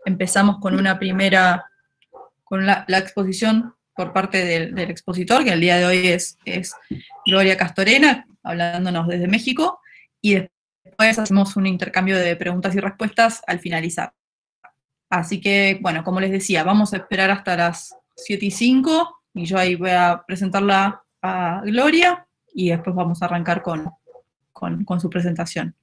empezamos con la exposición por parte del expositor, que el día de hoy es Gloria Castorena, hablándonos desde México, y después hacemos un intercambio de preguntas y respuestas al finalizar. Así que, bueno, como les decía, vamos a esperar hasta las 7:05, y yo ahí voy a presentarla a Gloria, y después vamos a arrancar con su presentación.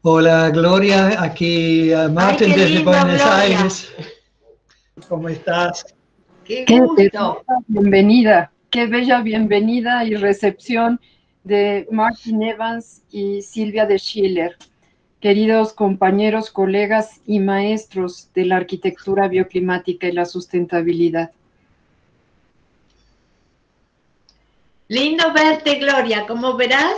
Hola Gloria, aquí Martín desde Buenos Aires. ¿Cómo estás? ¡Qué gusto! Bienvenida, qué bella bienvenida y recepción de Martin Evans y Silvia de Schiller, queridos compañeros, colegas y maestros de la arquitectura bioclimática y la sustentabilidad. Lindo verte, Gloria. Como verás,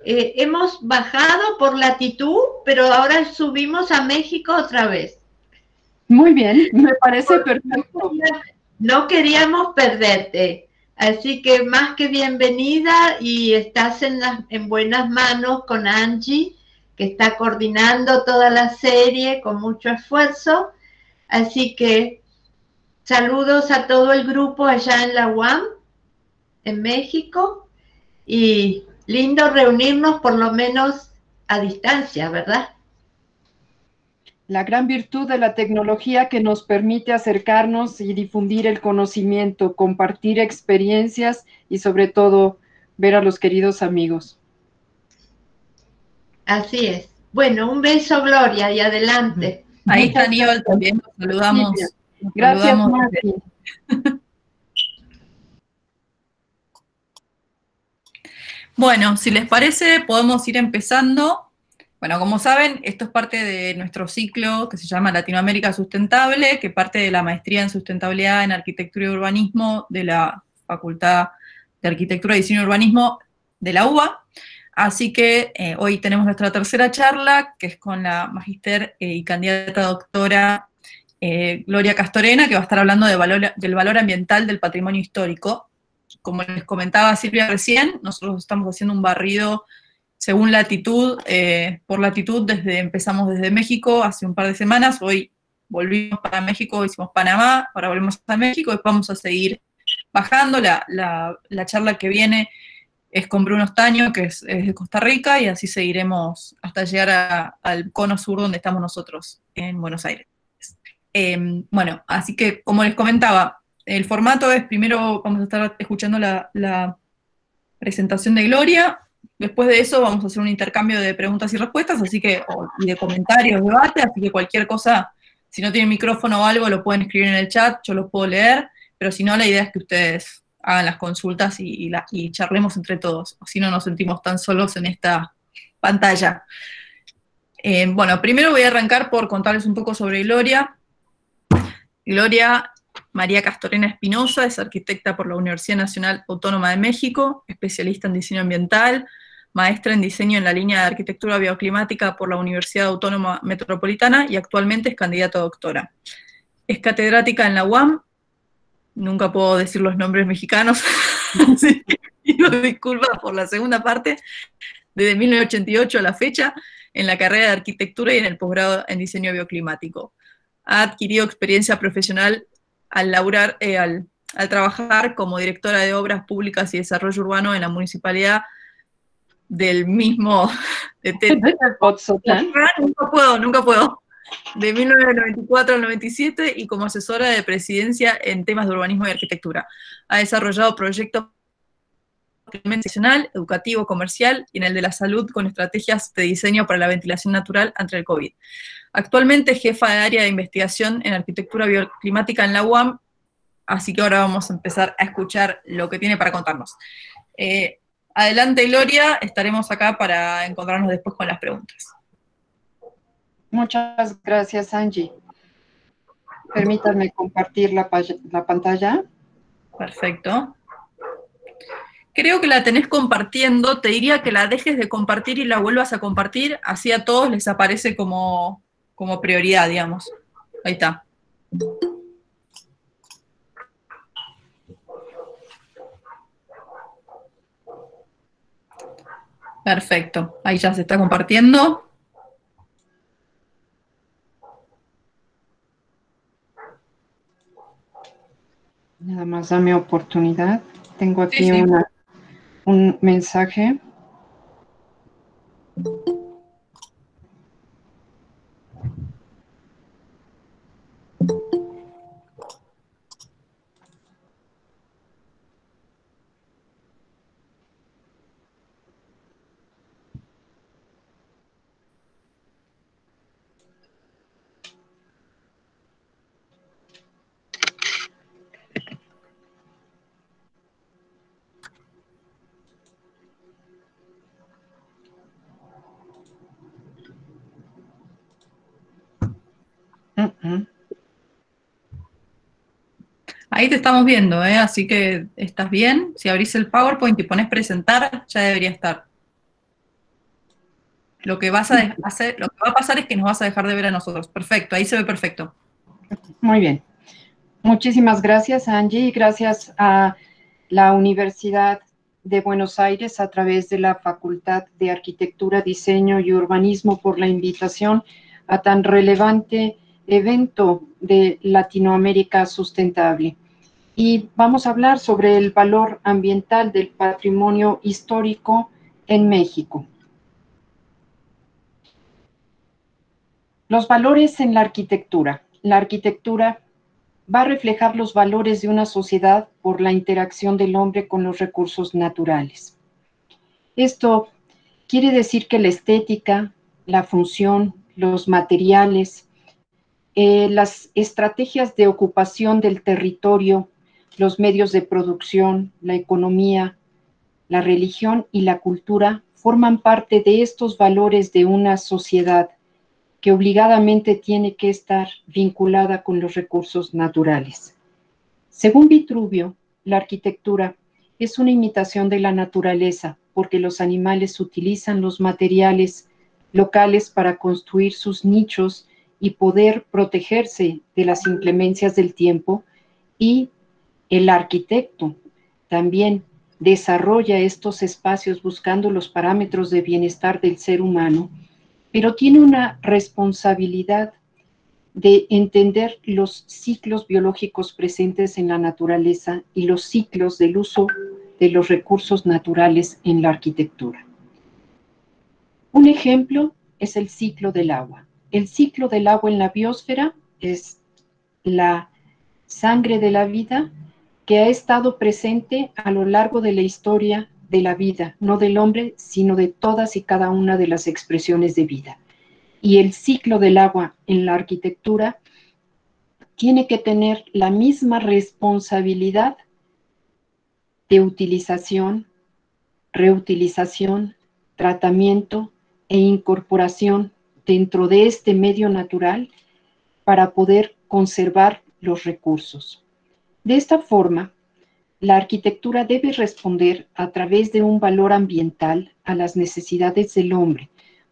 hemos bajado por latitud, pero ahora subimos a México otra vez. Muy bien, me parece perfecto. No queríamos perderte, así que más que bienvenida, y estás en buenas manos con Angie, que está coordinando toda la serie con mucho esfuerzo. Así que saludos a todo el grupo allá en la UAM, en México, y lindo reunirnos por lo menos a distancia, ¿verdad? La gran virtud de la tecnología que nos permite acercarnos y difundir el conocimiento, compartir experiencias y sobre todo ver a los queridos amigos. Así es. Bueno, un beso, Gloria, y adelante. Ahí está Aníbal también, nos saludamos. Sí, gracias, Martín. Bueno, si les parece, podemos ir empezando. Bueno, como saben, esto es parte de nuestro ciclo que se llama Latinoamérica Sustentable, que parte de la maestría en sustentabilidad en arquitectura y urbanismo de la Facultad de Arquitectura, Diseño y Urbanismo de la UBA. Así que hoy tenemos nuestra tercera charla, que es con la magíster y candidata doctora Gloria Castorena, que va a estar hablando del valor ambiental del patrimonio histórico. Como les comentaba Silvia recién, nosotros estamos haciendo un barrido según latitud, por latitud, empezamos desde México hace un par de semanas. Hoy volvimos para México, hicimos Panamá, ahora volvemos a México y vamos a seguir bajando. La charla que viene es con Bruno Estaño, que es de Costa Rica, y así seguiremos hasta llegar al cono sur donde estamos nosotros, en Buenos Aires. Bueno, así que como les comentaba, el formato es, primero vamos a estar escuchando la presentación de Gloria. Después de eso vamos a hacer un intercambio de preguntas y respuestas, y de comentarios, debate, así que cualquier cosa, si no tienen micrófono o algo, lo pueden escribir en el chat, yo lo puedo leer, pero si no, la idea es que ustedes hagan las consultas y charlemos entre todos, así no nos sentimos tan solos en esta pantalla. Bueno, primero voy a arrancar por contarles un poco sobre Gloria. Gloria María Castorena Espinosa es arquitecta por la Universidad Nacional Autónoma de México, especialista en diseño ambiental, maestra en diseño en la línea de arquitectura bioclimática por la Universidad Autónoma Metropolitana y actualmente es candidata a doctora. Es catedrática en la UAM, nunca puedo decir los nombres mexicanos, así que pido disculpas por la segunda parte, desde 1988 a la fecha, en la carrera de arquitectura y en el posgrado en diseño bioclimático. Ha adquirido experiencia profesional al trabajar como directora de obras públicas y desarrollo urbano en la municipalidad del mismo nunca puedo, de 1994 al 97, y como asesora de presidencia en temas de urbanismo y arquitectura. Ha desarrollado proyectos nacional, educativo, comercial y en el de la salud con estrategias de diseño para la ventilación natural ante el COVID. Actualmente es jefa de área de investigación en arquitectura bioclimática en la UAM, así que ahora vamos a empezar a escuchar lo que tiene para contarnos. Adelante, Gloria, estaremos acá para encontrarnos después con las preguntas. Muchas gracias, Angie. Permítanme compartir la pantalla. Perfecto. Creo que la tenés compartiendo, te diría que la dejes de compartir y la vuelvas a compartir, así a todos les aparece como prioridad, digamos. Ahí está. Perfecto, ahí ya se está compartiendo. Nada más dame oportunidad. Tengo aquí un mensaje. Ahí te estamos viendo, así que estás bien. Si abrís el PowerPoint y pones presentar, ya debería estar. Lo que va a pasar es que nos vas a dejar de ver a nosotros. Perfecto, ahí se ve perfecto. Muy bien. Muchísimas gracias, Angie, y gracias a la Universidad de Buenos Aires a través de la Facultad de Arquitectura, Diseño y Urbanismo por la invitación a tan relevante evento de Latinoamérica Sustentable. Y vamos a hablar sobre el valor ambiental del patrimonio histórico en México. Los valores en la arquitectura. La arquitectura va a reflejar los valores de una sociedad por la interacción del hombre con los recursos naturales. Esto quiere decir que la estética, la función, los materiales, las estrategias de ocupación del territorio, los medios de producción, la economía, la religión y la cultura forman parte de estos valores de una sociedad que obligadamente tiene que estar vinculada con los recursos naturales. Según Vitruvio, la arquitectura es una imitación de la naturaleza porque los animales utilizan los materiales locales para construir sus nichos y poder protegerse de las inclemencias del tiempo, y el arquitecto también desarrolla estos espacios buscando los parámetros de bienestar del ser humano, pero tiene una responsabilidad de entender los ciclos biológicos presentes en la naturaleza y los ciclos del uso de los recursos naturales en la arquitectura. Un ejemplo es el ciclo del agua. El ciclo del agua en la biosfera es la sangre de la vida que ha estado presente a lo largo de la historia de la vida, no del hombre, sino de todas y cada una de las expresiones de vida. Y el ciclo del agua en la arquitectura tiene que tener la misma responsabilidad de utilización, reutilización, tratamiento e incorporación dentro de este medio natural para poder conservar los recursos. De esta forma, la arquitectura debe responder a través de un valor ambiental a las necesidades del hombre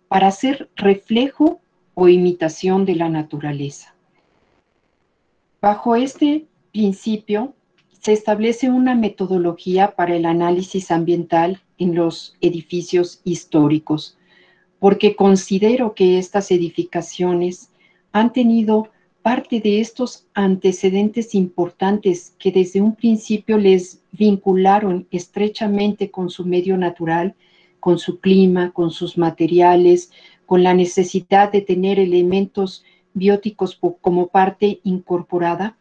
para ser reflejo o imitación de la naturaleza. Bajo este principio, se establece una metodología para el análisis ambiental en los edificios históricos, porque considero que estas edificaciones han tenido parte de estos antecedentes importantes que desde un principio les vincularon estrechamente con su medio natural, con su clima, con sus materiales, con la necesidad de tener elementos bióticos como parte incorporada,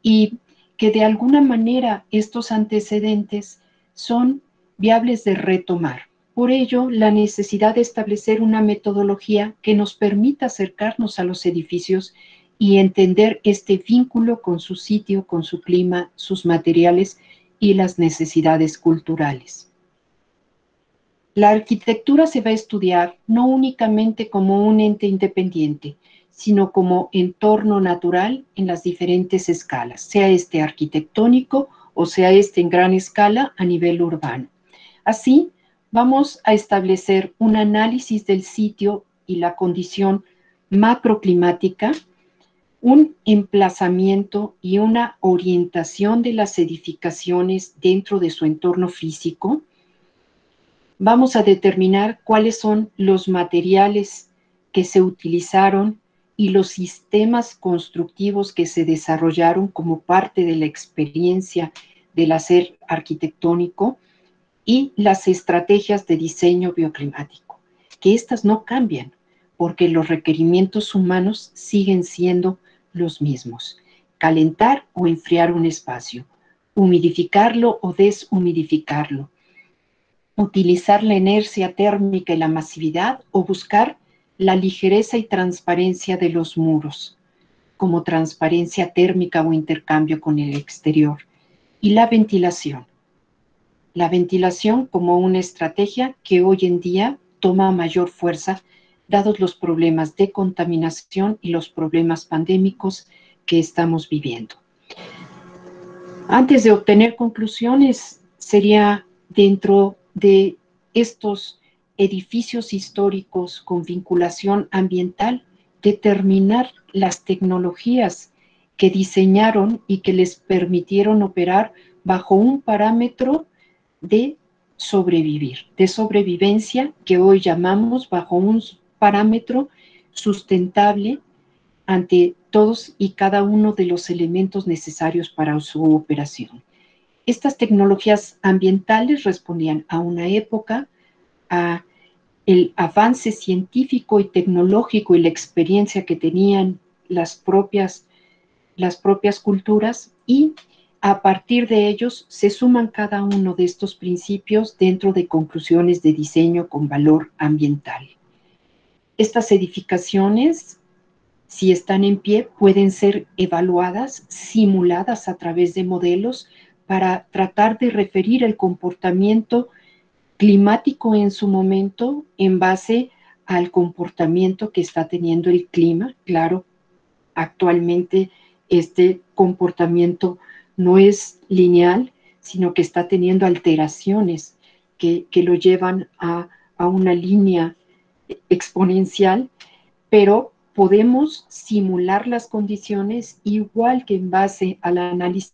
y que de alguna manera estos antecedentes son viables de retomar. Por ello, la necesidad de establecer una metodología que nos permita acercarnos a los edificios y entender este vínculo con su sitio, con su clima, sus materiales y las necesidades culturales. La arquitectura se va a estudiar no únicamente como un ente independiente, sino como entorno natural en las diferentes escalas, sea este arquitectónico o sea este en gran escala a nivel urbano. Así, vamos a establecer un análisis del sitio y la condición macroclimática, un emplazamiento y una orientación de las edificaciones dentro de su entorno físico. Vamos a determinar cuáles son los materiales que se utilizaron y los sistemas constructivos que se desarrollaron como parte de la experiencia del hacer arquitectónico, y las estrategias de diseño bioclimático, que estas no cambian porque los requerimientos humanos siguen siendo los mismos: calentar o enfriar un espacio, humidificarlo o deshumidificarlo, utilizar la inercia térmica y la masividad o buscar la ligereza y transparencia de los muros, como transparencia térmica o intercambio con el exterior, y la ventilación. La ventilación como una estrategia que hoy en día toma mayor fuerza dados los problemas de contaminación y los problemas pandémicos que estamos viviendo. Antes de obtener conclusiones, sería dentro de estos edificios históricos con vinculación ambiental determinar las tecnologías que diseñaron y que les permitieron operar bajo un parámetro de sobrevivir, de sobrevivencia, que hoy llamamos bajo un parámetro sustentable ante todos y cada uno de los elementos necesarios para su operación. Estas tecnologías ambientales respondían a una época, a el avance científico y tecnológico y la experiencia que tenían las propias culturas, y a partir de ellos se suman cada uno de estos principios dentro de conclusiones de diseño con valor ambiental. Estas edificaciones, si están en pie, pueden ser evaluadas, simuladas a través de modelos para tratar de referir el comportamiento climático en su momento en base al comportamiento que está teniendo el clima. Claro, actualmente este comportamiento no es lineal, sino que está teniendo alteraciones que lo llevan a una línea exponencial, pero podemos simular las condiciones igual que en base al análisis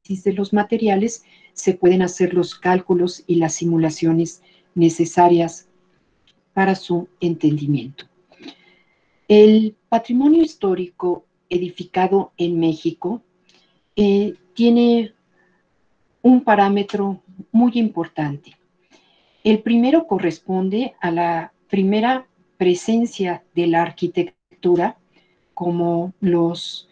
de los materiales se pueden hacer los cálculos y las simulaciones necesarias para su entendimiento. El patrimonio histórico edificado en México tiene un parámetro muy importante. El primero corresponde a la primera presencia de la arquitectura, como los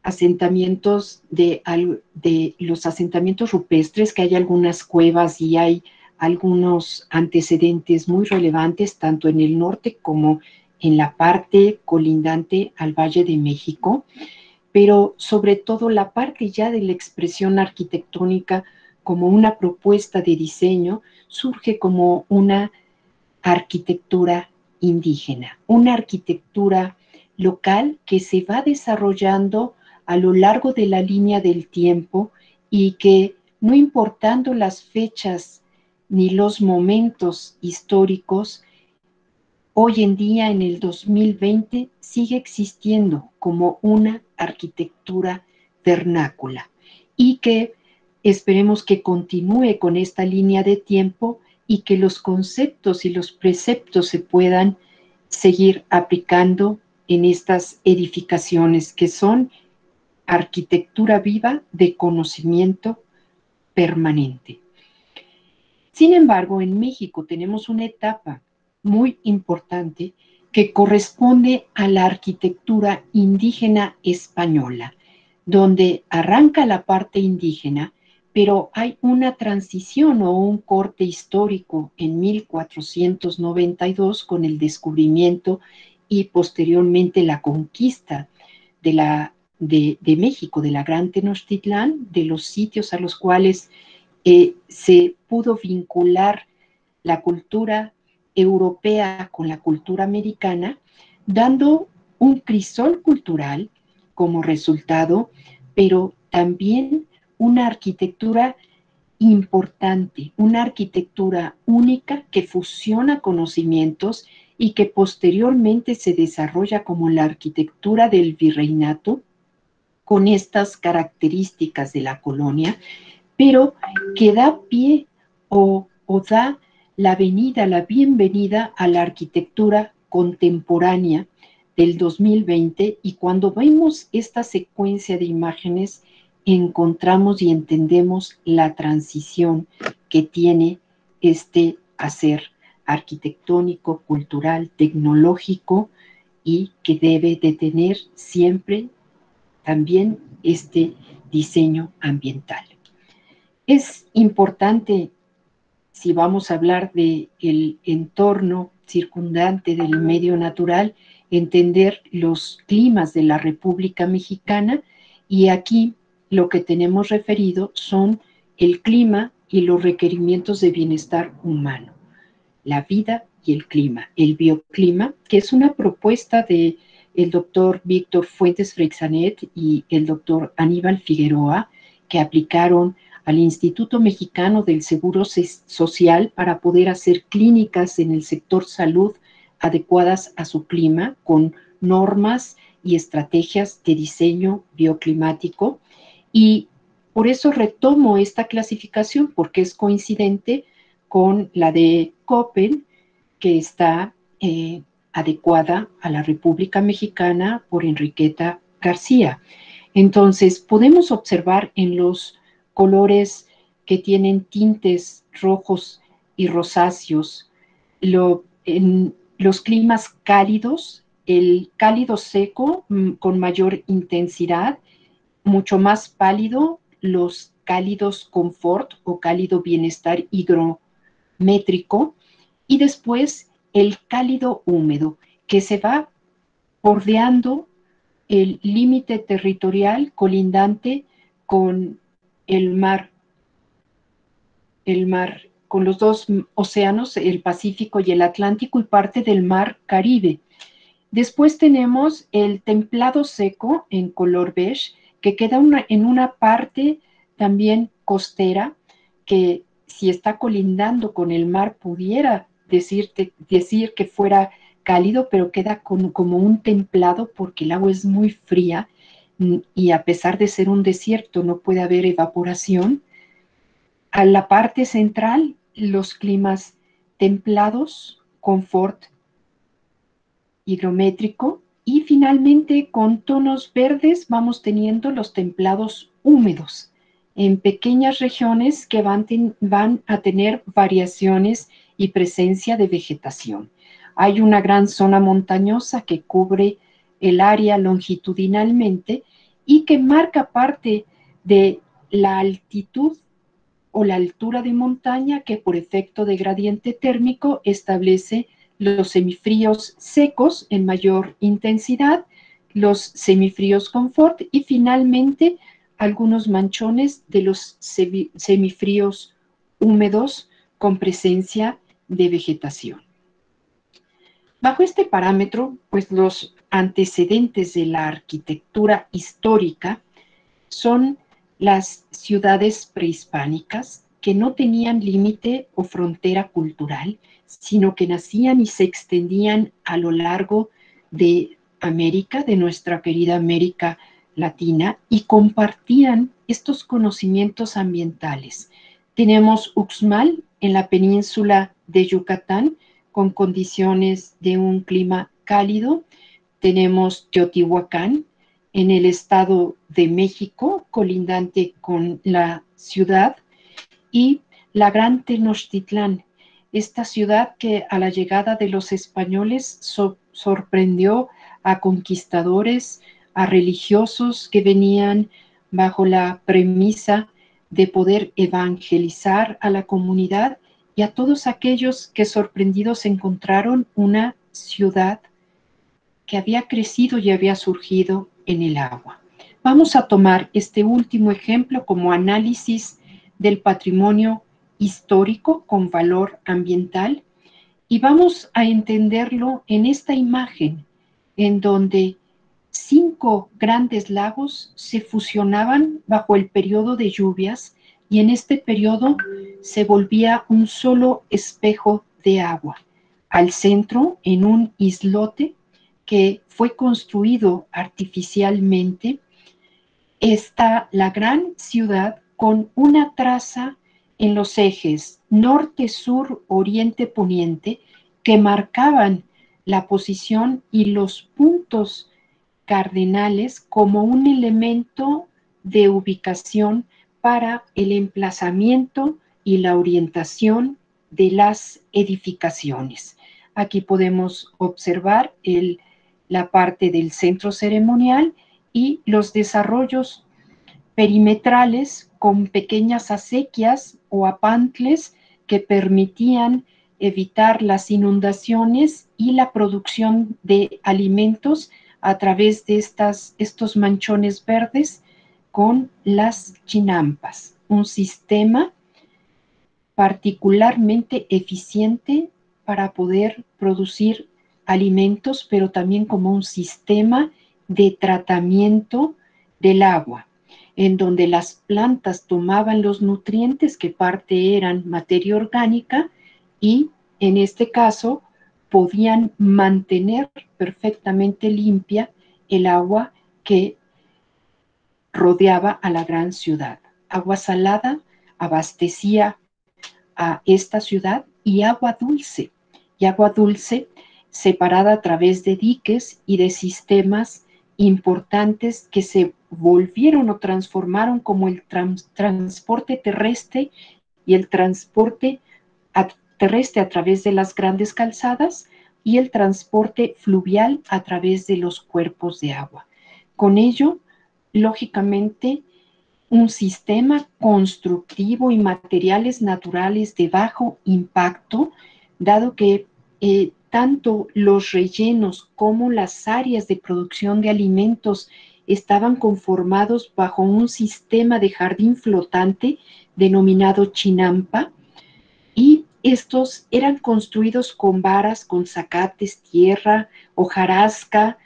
asentamientos los asentamientos rupestres, que hay algunas cuevas y hay algunos antecedentes muy relevantes tanto en el norte como en la parte colindante al Valle de México, pero sobre todo la parte ya de la expresión arquitectónica como una propuesta de diseño surge como una arquitectura indígena, una arquitectura local que se va desarrollando a lo largo de la línea del tiempo y que, no importando las fechas ni los momentos históricos, hoy en día, en el 2020, sigue existiendo como una arquitectura vernácula y que esperemos que continúe con esta línea de tiempo y que los conceptos y los preceptos se puedan seguir aplicando en estas edificaciones que son arquitectura viva de conocimiento permanente. Sin embargo, en México tenemos una etapa muy importante que corresponde a la arquitectura indígena española, donde arranca la parte indígena, pero hay una transición o un corte histórico en 1492 con el descubrimiento y posteriormente la conquista de México, de la Gran Tenochtitlán, de los sitios a los cuales se pudo vincular la cultura europea con la cultura americana, dando un crisol cultural como resultado, pero también una arquitectura importante, una arquitectura única que fusiona conocimientos y que posteriormente se desarrolla como la arquitectura del virreinato, con estas características de la colonia, pero que da pie o da la bienvenida a la arquitectura contemporánea del 2020, y cuando vemos esta secuencia de imágenes encontramos y entendemos la transición que tiene este hacer arquitectónico, cultural, tecnológico, y que debe de tener siempre también este diseño ambiental. Es importante, si vamos a hablar del entorno circundante del medio natural, entender los climas de la República Mexicana, y aquí lo que tenemos referido son el clima y los requerimientos de bienestar humano, la vida y el clima, el bioclima, que es una propuesta de el doctor Víctor Fuentes Freixanet y el doctor Aníbal Figueroa, que aplicaron al Instituto Mexicano del Seguro Social para poder hacer clínicas en el sector salud adecuadas a su clima, con normas y estrategias de diseño bioclimático. Y por eso retomo esta clasificación, porque es coincidente con la de Köppen, que está adecuada a la República Mexicana por Enriqueta García. Entonces, podemos observar en los colores que tienen tintes rojos y rosáceos, en los climas cálidos, el cálido seco con mayor intensidad, mucho más pálido, los cálidos confort o cálido bienestar higrométrico, y después el cálido húmedo, que se va bordeando el límite territorial colindante con el mar, con los dos océanos, el Pacífico y el Atlántico, y parte del mar Caribe. Después tenemos el templado seco en color beige, que queda en una parte también costera, que si está colindando con el mar pudiera decir que fuera cálido, pero queda como un templado porque el agua es muy fría y a pesar de ser un desierto no puede haber evaporación. A la parte central, los climas templados, confort higrométrico, y finalmente con tonos verdes vamos teniendo los templados húmedos en pequeñas regiones que van a tener variaciones y presencia de vegetación. Hay una gran zona montañosa que cubre el área longitudinalmente y que marca parte de la altitud o la altura de montaña, que por efecto de gradiente térmico establece los semifríos secos en mayor intensidad, los semifríos confort y finalmente algunos manchones de los semifríos húmedos con presencia de vegetación. Bajo este parámetro, pues los antecedentes de la arquitectura histórica son las ciudades prehispánicas, que no tenían límite o frontera cultural, sino que nacían y se extendían a lo largo de América, de nuestra querida América Latina, y compartían estos conocimientos ambientales. Tenemos Uxmal en la península de Yucatán, con condiciones de un clima cálido. Tenemos Teotihuacán, en el Estado de México, colindante con la ciudad, y la Gran Tenochtitlán, esta ciudad que a la llegada de los españoles sorprendió a conquistadores, a religiosos que venían bajo la premisa de poder evangelizar a la comunidad, y a todos aquellos que sorprendidos encontraron una ciudad que había crecido y había surgido en el agua. Vamos a tomar este último ejemplo como análisis del patrimonio histórico con valor ambiental, y vamos a entenderlo en esta imagen en donde 5 grandes lagos se fusionaban bajo el periodo de lluvias, y en este periodo se volvía un solo espejo de agua. Al centro, en un islote que fue construido artificialmente, está la gran ciudad con una traza en los ejes norte, sur, oriente, poniente, que marcaban la posición y los puntos cardinales como un elemento de ubicación para el emplazamiento y la orientación de las edificaciones. Aquí podemos observar la parte del centro ceremonial y los desarrollos perimetrales con pequeñas acequias o apantles que permitían evitar las inundaciones y la producción de alimentos a través de estos manchones verdes con las chinampas, un sistema particularmente eficiente para poder producir alimentos, pero también como un sistema de tratamiento del agua, en donde las plantas tomaban los nutrientes, que parte eran materia orgánica, y en este caso podían mantener perfectamente limpia el agua que rodeaba a la gran ciudad. Agua salada abastecía a esta ciudad, y agua dulce separada a través de diques y de sistemas importantes que se volvieron o transformaron como el transporte terrestre y el transporte terrestre a través de las grandes calzadas, y el transporte fluvial a través de los cuerpos de agua. Con ello, lógicamente, un sistema constructivo y materiales naturales de bajo impacto, dado que tanto los rellenos como las áreas de producción de alimentos estaban conformados bajo un sistema de jardín flotante denominado chinampa, y estos eran construidos con varas, con zacates, tierra, hojarasca,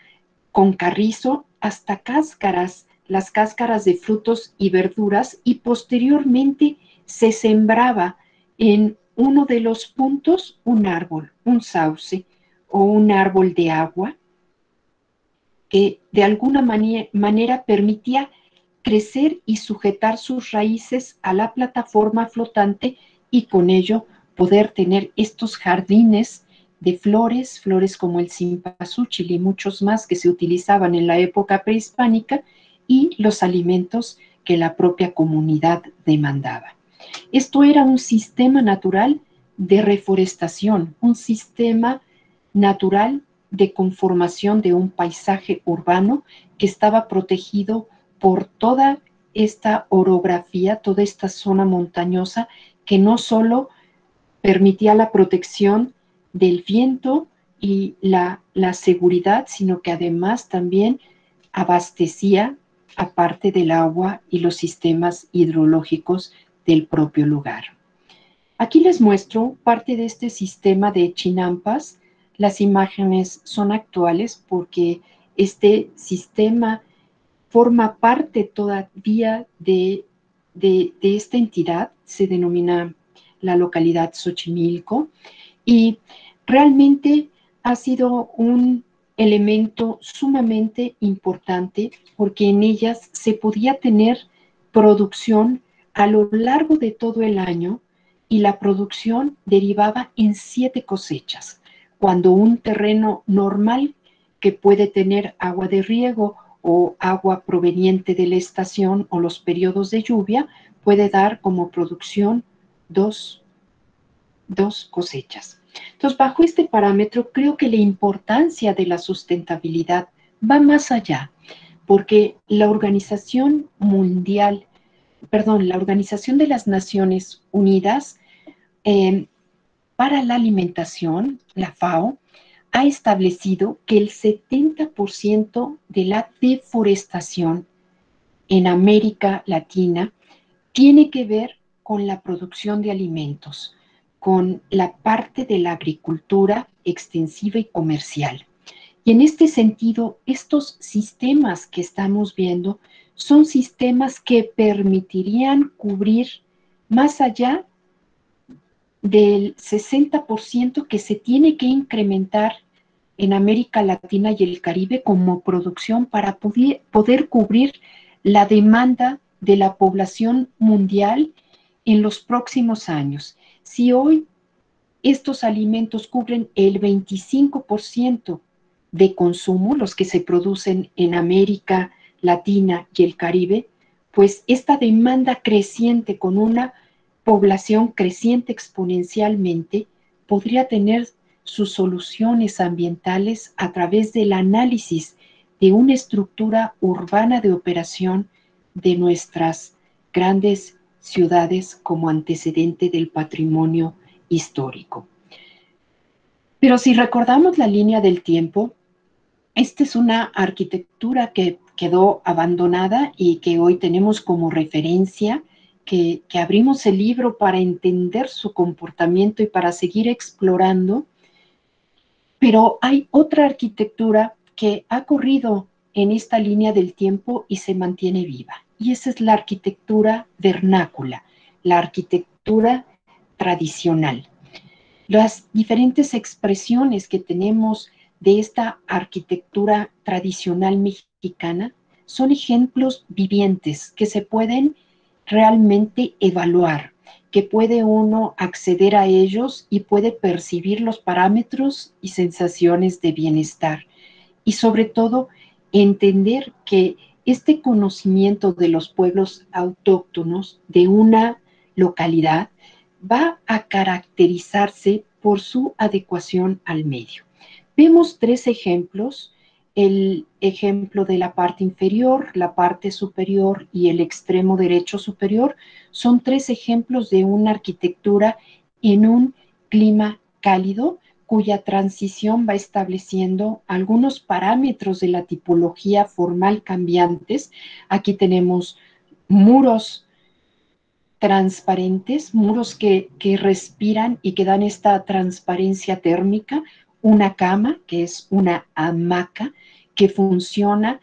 con carrizo, hasta cáscaras, las cáscaras de frutos y verduras, y posteriormente se sembraba en uno de los puntos un árbol, un sauce o un árbol de agua, que de alguna manera permitía crecer y sujetar sus raíces a la plataforma flotante, y con ello poder tener estos jardines de flores como el cempasúchil y muchos más que se utilizaban en la época prehispánica, y los alimentos que la propia comunidad demandaba. Esto era un sistema natural de reforestación, un sistema natural de conformación de un paisaje urbano que estaba protegido por toda esta orografía, toda esta zona montañosa, que no solo permitía la protección del viento y la seguridad, sino que además también abastecía, aparte del agua y los sistemas hidrológicos del propio lugar. Aquí les muestro parte de este sistema de chinampas. Las imágenes son actuales porque este sistema forma parte todavía de esta entidad, se denomina la localidad Xochimilco, y realmente ha sido un elemento sumamente importante porque en ellas se podía tener producción a lo largo de todo el año, y la producción derivaba en 7 cosechas, cuando un terreno normal que puede tener agua de riego o agua proveniente de la estación o los periodos de lluvia puede dar como producción 2 cosechas. Entonces, bajo este parámetro, creo que la importancia de la sustentabilidad va más allá, porque la Organización de las Naciones Unidas para la Alimentación, la FAO, ha establecido que el 70% de la deforestación en América Latina tiene que ver con la producción de alimentos, con la parte de la agricultura extensiva y comercial. Y en este sentido, estos sistemas que estamos viendo son sistemas que permitirían cubrir más allá del 60% que se tiene que incrementar en América Latina y el Caribe como producción para poder cubrir la demanda de la población mundial en los próximos años. Si hoy estos alimentos cubren el 25% de consumo, los que se producen en América Latina y el Caribe, pues esta demanda creciente con una población creciente exponencialmente podría tener sus soluciones ambientales a través del análisis de una estructura urbana de operación de nuestras grandes ciudades como antecedente del patrimonio histórico. Pero si recordamos la línea del tiempo, esta es una arquitectura que quedó abandonada y que hoy tenemos como referencia, que abrimos el libro para entender su comportamiento y para seguir explorando. Pero hay otra arquitectura que ha corrido en esta línea del tiempo y se mantiene viva. Y esa es la arquitectura vernácula, la arquitectura tradicional. Las diferentes expresiones que tenemos de esta arquitectura tradicional mexicana son ejemplos vivientes que se pueden realmente evaluar, que puede uno acceder a ellos y puede percibir los parámetros y sensaciones de bienestar. Y sobre todo, entender que este conocimiento de los pueblos autóctonos de una localidad va a caracterizarse por su adecuación al medio. Vemos 3 ejemplos, el ejemplo de la parte inferior, la parte superior y el extremo derecho superior, son 3 ejemplos de una arquitectura en un clima cálido, cuya transición va estableciendo algunos parámetros de la tipología formal cambiantes. Aquí tenemos muros transparentes, muros que respiran y que dan esta transparencia térmica, una cama, que es una hamaca, que funciona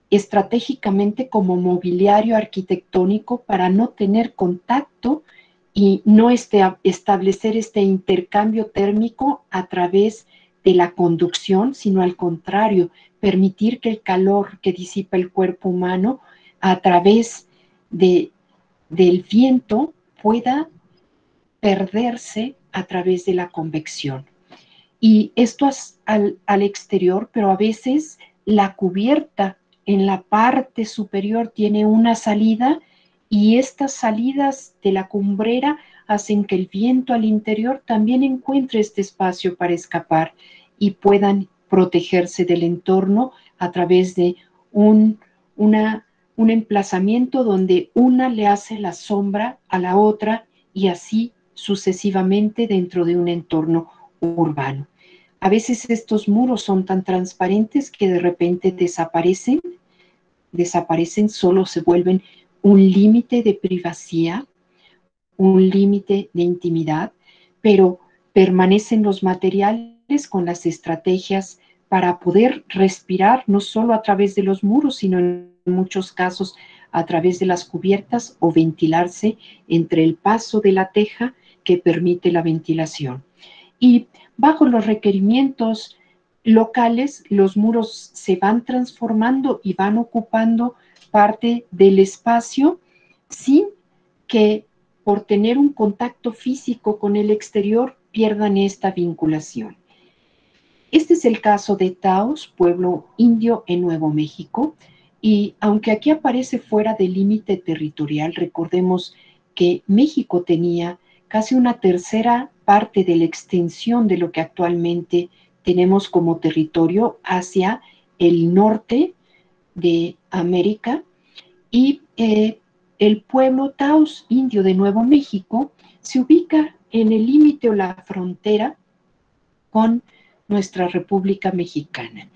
estratégicamente como mobiliario arquitectónico para no tener contacto y no establecer este intercambio térmico a través de la conducción, sino al contrario, permitir que el calor que disipa el cuerpo humano a través del viento pueda perderse a través de la convección. Y esto es al exterior, pero a veces la cubierta en la parte superior tiene una salida y estas salidas de la cumbrera hacen que el viento al interior también encuentre este espacio para escapar y puedan protegerse del entorno a través de un emplazamiento donde una le hace la sombra a la otra y así sucesivamente dentro de un entorno urbano. A veces estos muros son tan transparentes que de repente desaparecen, solo se vuelven un límite de privacidad, un límite de intimidad, pero permanecen los materiales con las estrategias para poder respirar no solo a través de los muros, sino en muchos casos a través de las cubiertas o ventilarse entre el paso de la teja que permite la ventilación. Y bajo los requerimientos locales, los muros se van transformando y van ocupando parte del espacio sin que por tener un contacto físico con el exterior, pierdan esta vinculación. Este es el caso de Taos, pueblo indio en Nuevo México, y aunque aquí aparece fuera del límite territorial, recordemos que México tenía casi una tercera parte de la extensión de lo que actualmente tenemos como territorio hacia el norte de América, y el pueblo Taos indio de Nuevo México se ubica en el límite o la frontera con nuestra República Mexicana.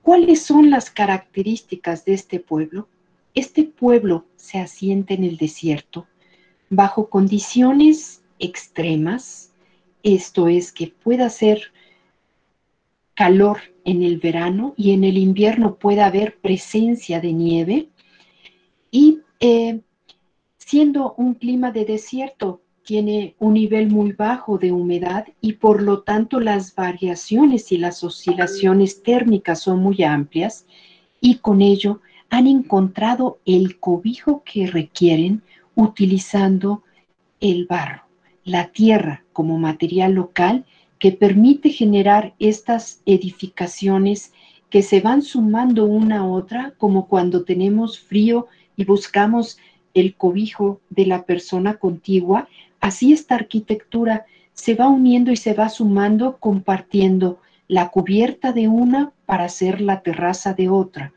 ¿Cuáles son las características de este pueblo? Este pueblo se asienta en el desierto bajo condiciones extremas, esto es que pueda hacer calor en el verano y en el invierno pueda haber presencia de nieve, y siendo un clima de desierto, tiene un nivel muy bajo de humedad y por lo tanto las variaciones y las oscilaciones térmicas son muy amplias, y con ello han encontrado el cobijo que requieren utilizando el barro, la tierra como material local que permite generar estas edificaciones que se van sumando una a otra, como cuando tenemos frío y buscamos el cobijo de la persona contigua. Así esta arquitectura se va uniendo y se va sumando, compartiendo la cubierta de una para hacer la terraza de otra,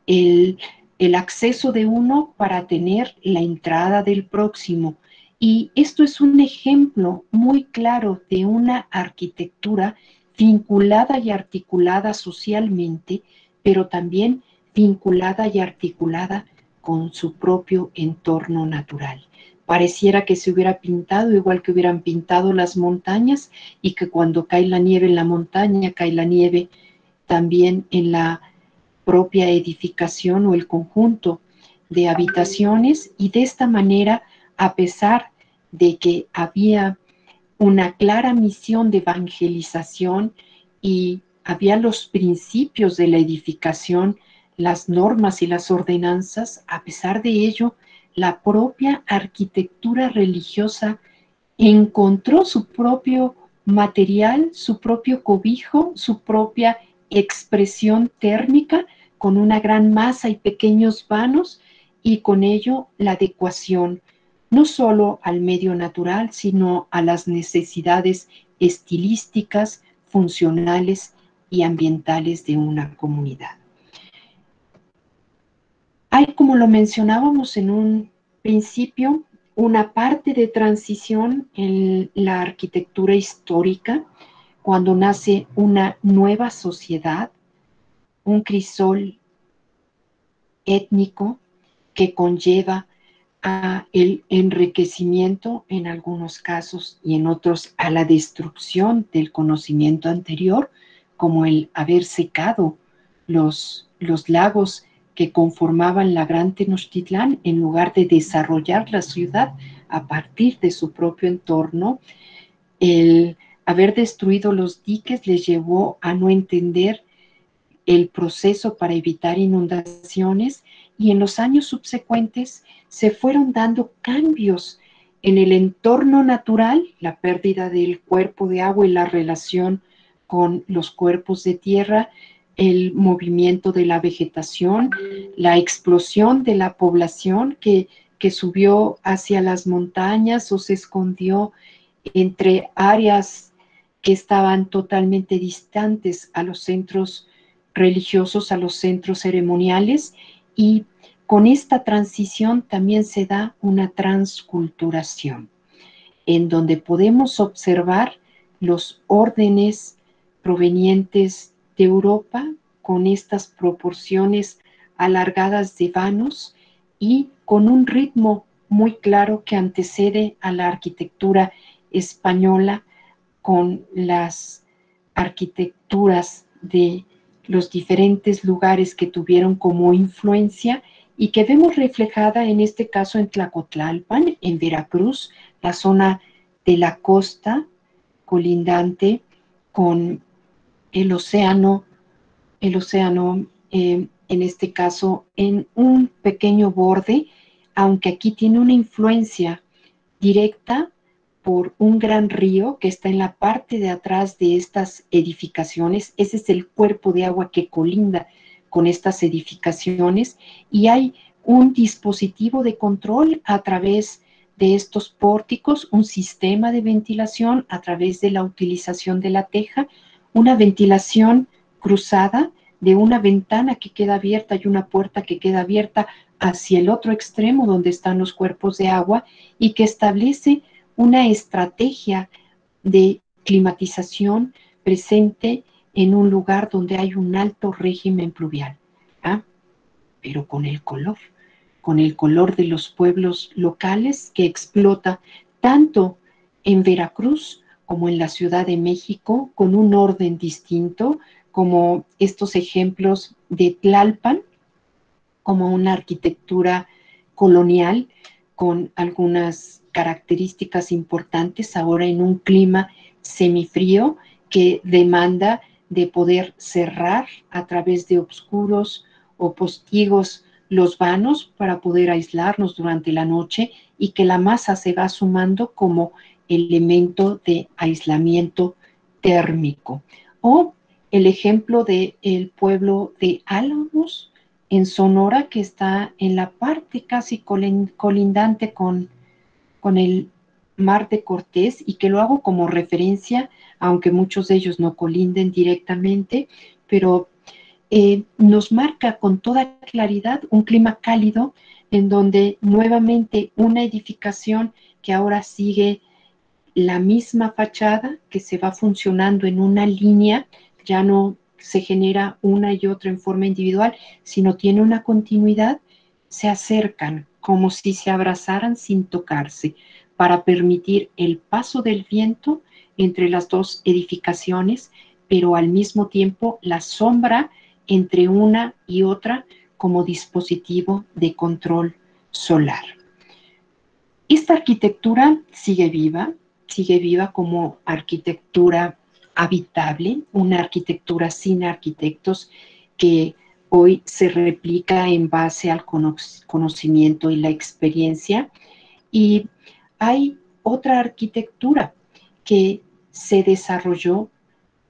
el acceso de uno para tener la entrada del próximo. Y esto es un ejemplo muy claro de una arquitectura vinculada y articulada socialmente, pero también vinculada y articulada con su propio entorno natural. Pareciera que se hubiera pintado igual que hubieran pintado las montañas, y que cuando cae la nieve en la montaña, cae la nieve también en la propia edificación o el conjunto de habitaciones, y de esta manera, a pesar de que había una clara misión de evangelización y había los principios de la edificación, las normas y las ordenanzas, a pesar de ello, la propia arquitectura religiosa encontró su propio material, su propio cobijo, su propia expresión térmica, con una gran masa y pequeños vanos, y con ello la adecuación no solo al medio natural, sino a las necesidades estilísticas, funcionales y ambientales de una comunidad. Hay, como lo mencionábamos en un principio, una parte de transición en la arquitectura histórica, cuando nace una nueva sociedad, un crisol étnico que conlleva a el enriquecimiento en algunos casos, y en otros a la destrucción del conocimiento anterior, como el haber secado los lagos que conformaban la Gran Tenochtitlán, en lugar de desarrollar la ciudad a partir de su propio entorno. El haber destruido los diques les llevó a no entender el proceso para evitar inundaciones, y en los años subsecuentes se fueron dando cambios en el entorno natural, la pérdida del cuerpo de agua y la relación con los cuerpos de tierra, el movimiento de la vegetación, la explosión de la población que subió hacia las montañas o se escondió entre áreas que estaban totalmente distantes a los centros religiosos, a los centros ceremoniales, y con esta transición también se da una transculturación, en donde podemos observar los órdenes provenientes de Europa con estas proporciones alargadas de vanos y con un ritmo muy claro que antecede a la arquitectura española, con las arquitecturas de los diferentes lugares que tuvieron como influencia y que vemos reflejada en este caso en Tlacotlalpan, en Veracruz, la zona de la costa colindante con el océano, en este caso en un pequeño borde, aunque aquí tiene una influencia directa por un gran río que está en la parte de atrás de estas edificaciones. Ese es el cuerpo de agua que colinda con estas edificaciones, y hay un dispositivo de control a través de estos pórticos, un sistema de ventilación a través de la utilización de la teja, una ventilación cruzada de una ventana que queda abierta y una puerta que queda abierta hacia el otro extremo donde están los cuerpos de agua, y que establece una estrategia de climatización presente en un lugar donde hay un alto régimen pluvial. ¿Ah? Pero con el color de los pueblos locales que explota tanto en Veracruz como en la Ciudad de México, con un orden distinto, como estos ejemplos de Tlalpan, como una arquitectura colonial con algunas características importantes, ahora en un clima semifrío que demanda de poder cerrar a través de obscuros o postigos los vanos para poder aislarnos durante la noche, y que la masa se va sumando como elemento de aislamiento térmico. O el ejemplo del pueblo de Álamos, en Sonora, que está en la parte casi colindante con el Mar de Cortés, y que lo hago como referencia, aunque muchos de ellos no colinden directamente, pero nos marca con toda claridad un clima cálido, en donde nuevamente una edificación que ahora sigue la misma fachada, que se va funcionando en una línea, ya no se genera una y otra en forma individual, sino tiene una continuidad, se acercan como si se abrazaran sin tocarse, para permitir el paso del viento entre las dos edificaciones, pero al mismo tiempo la sombra entre una y otra como dispositivo de control solar. Esta arquitectura sigue viva como arquitectura habitable, una arquitectura sin arquitectos que hoy se replica en base al conocimiento y la experiencia. Y hay otra arquitectura que se desarrolló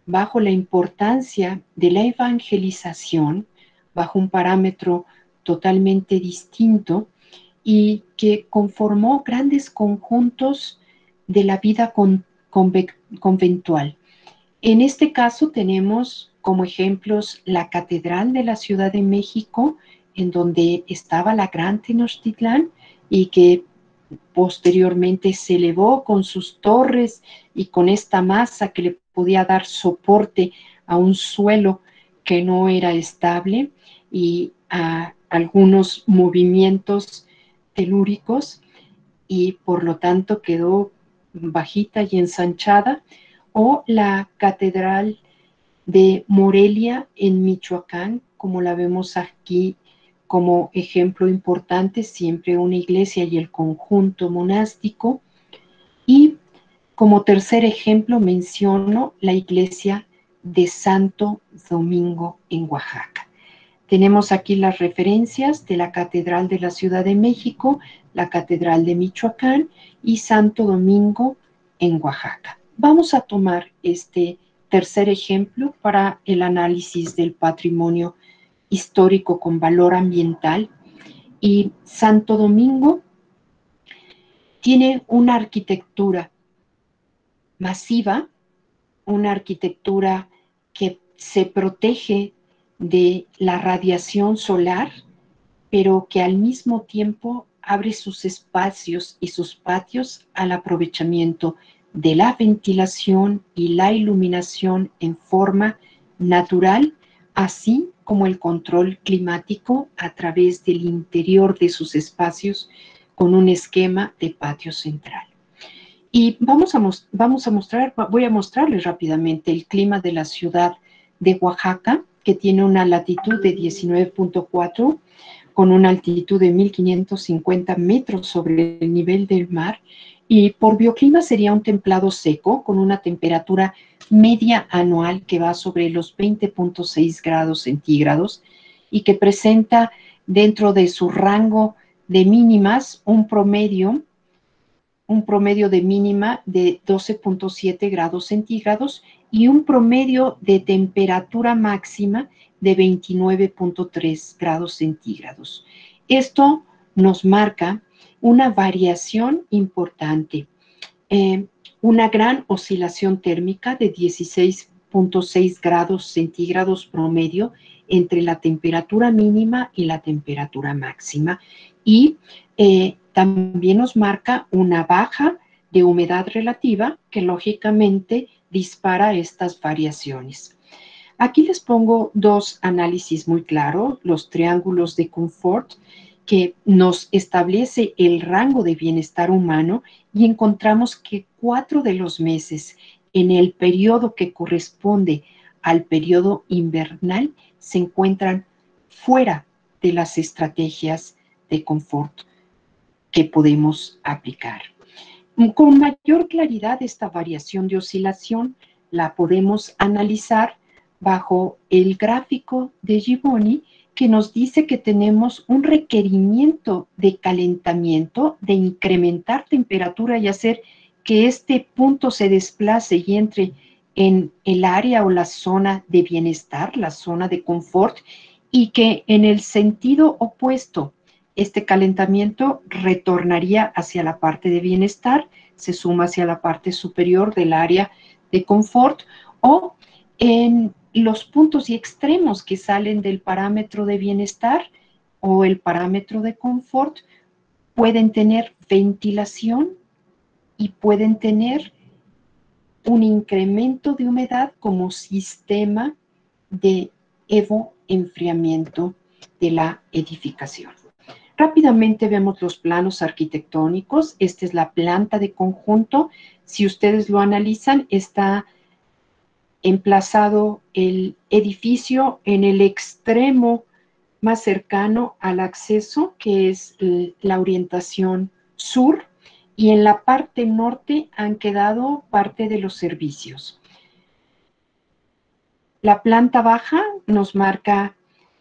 bajo la importancia de la evangelización, bajo un parámetro totalmente distinto, y que conformó grandes conjuntos de la vida conventual. En este caso tenemos como ejemplos la Catedral de la Ciudad de México, en donde estaba la Gran Tenochtitlán, y que posteriormente se elevó con sus torres y con esta masa que le podía dar soporte a un suelo que no era estable y a algunos movimientos telúricos, y por lo tanto quedó bajita y ensanchada. O la Catedral de Morelia en Michoacán, como la vemos aquí como ejemplo importante, siempre una iglesia y el conjunto monástico. Y como tercer ejemplo menciono la iglesia de Santo Domingo en Oaxaca. Tenemos aquí las referencias de la Catedral de la Ciudad de México, la Catedral de Michoacán y Santo Domingo en Oaxaca. Vamos a tomar este tercer ejemplo para el análisis del patrimonio histórico con valor ambiental. Y Santo Domingo tiene una arquitectura masiva, una arquitectura que se protege de la radiación solar, pero que al mismo tiempo abre sus espacios y sus patios al aprovechamiento de la ventilación y la iluminación en forma natural, así como el control climático a través del interior de sus espacios con un esquema de patio central. Y voy a mostrarles rápidamente el clima de la ciudad de Oaxaca, que tiene una latitud de 19.4 con una altitud de 1550 metros sobre el nivel del mar, y por bioclima sería un templado seco con una temperatura media anual que va sobre los 20.6 grados centígrados y que presenta dentro de su rango de mínimas un promedio un promedio de mínima de 12.7 grados centígrados y un promedio de temperatura máxima de 29.3 grados centígrados. Esto nos marca una variación importante, una gran oscilación térmica de 16.6 grados centígrados promedio entre la temperatura mínima y la temperatura máxima, y también nos marca una baja de humedad relativa que lógicamente dispara estas variaciones. Aquí les pongo dos análisis muy claros, los triángulos de confort, que nos establece el rango de bienestar humano, y encontramos que 4 de los meses en el periodo que corresponde al periodo invernal se encuentran fuera de las estrategias de confort que podemos aplicar. Con mayor claridad, esta variación de oscilación la podemos analizar bajo el gráfico de Givoni, que nos dice que tenemos un requerimiento de calentamiento, de incrementar temperatura y hacer que este punto se desplace y entre en el área o la zona de bienestar, la zona de confort, y que en el sentido opuesto, este calentamiento retornaría hacia la parte de bienestar, se suma hacia la parte superior del área de confort, o en los puntos y extremos que salen del parámetro de bienestar o el parámetro de confort pueden tener ventilación y pueden tener un incremento de humedad como sistema de evo-enfriamiento de la edificación. Rápidamente vemos los planos arquitectónicos. Esta es la planta de conjunto. Si ustedes lo analizan, está emplazado el edificio en el extremo más cercano al acceso, que es la orientación sur, y en la parte norte han quedado parte de los servicios. La planta baja nos marca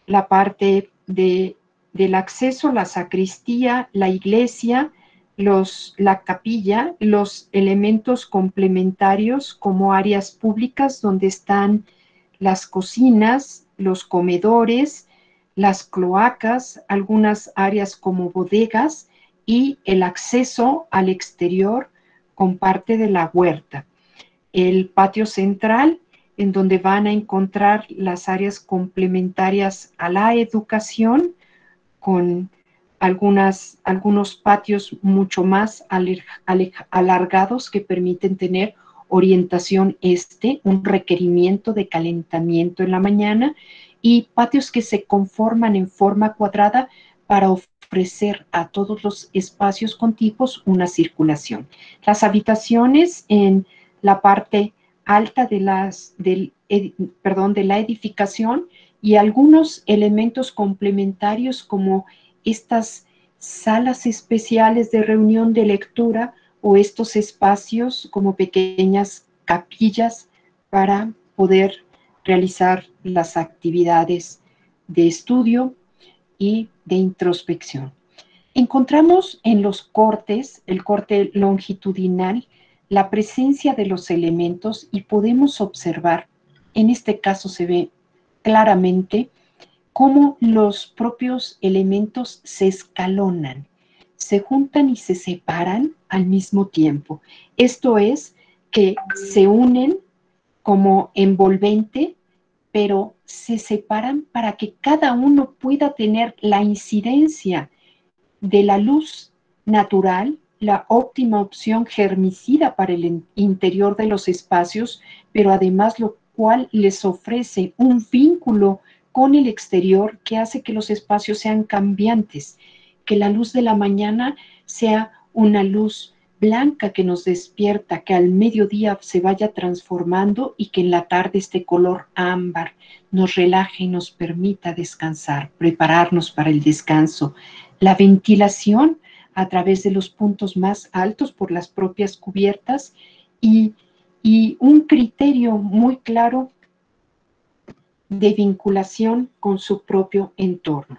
la parte del acceso, la sacristía, la iglesia, la capilla, los elementos complementarios como áreas públicas donde están las cocinas, los comedores, las cloacas, algunas áreas como bodegas y el acceso al exterior con parte de la huerta. El patio central, en donde van a encontrar las áreas complementarias a la educación, con algunos patios mucho más alargados que permiten tener orientación este, un requerimiento de calentamiento en la mañana, y patios que se conforman en forma cuadrada para ofrecer a todos los espacios contiguos una circulación. Las habitaciones en la parte alta de la edificación, y algunos elementos complementarios como estas salas especiales de reunión de lectura o estos espacios como pequeñas capillas para poder realizar las actividades de estudio y de introspección. Encontramos en los cortes, el corte longitudinal, la presencia de los elementos, y podemos observar, en este caso se ve claramente, cómo los propios elementos se escalonan, se juntan y se separan al mismo tiempo. Esto es, que se unen como envolvente, pero se separan para que cada uno pueda tener la incidencia de la luz natural, la óptima opción germicida para el interior de los espacios, pero además lo cual les ofrece un vínculo con el exterior que hace que los espacios sean cambiantes, que la luz de la mañana sea una luz blanca que nos despierta, que al mediodía se vaya transformando y que en la tarde este color ámbar nos relaje y nos permita descansar, prepararnos para el descanso. La ventilación a través de los puntos más altos por las propias cubiertas, y un criterio muy claro de vinculación con su propio entorno.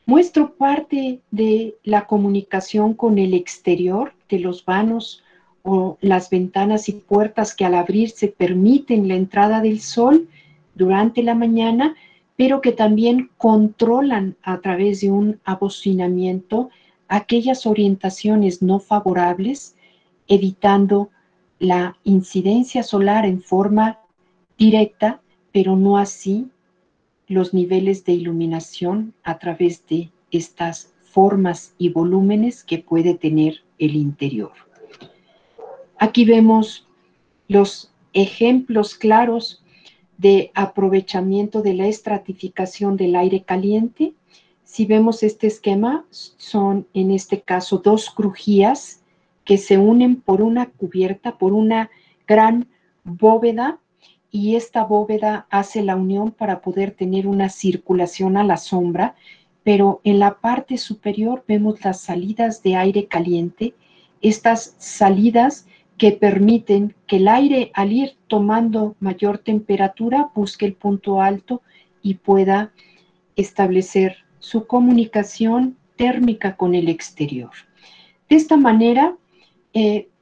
Muestro parte de la comunicación con el exterior, de los vanos o las ventanas y puertas que al abrirse permiten la entrada del sol durante la mañana, pero que también controlan a través de un abocinamiento aquellas orientaciones no favorables, evitando la incidencia solar en forma directa, pero no así los niveles de iluminación a través de estas formas y volúmenes que puede tener el interior. Aquí vemos los ejemplos claros de aprovechamiento de la estratificación del aire caliente. Si vemos este esquema, son en este caso dos crujías que se unen por una cubierta, por una gran bóveda, y esta bóveda hace la unión para poder tener una circulación a la sombra, pero en la parte superior vemos las salidas de aire caliente, estas salidas que permiten que el aire, al ir tomando mayor temperatura, busque el punto alto y pueda establecer su comunicación térmica con el exterior. De esta manera,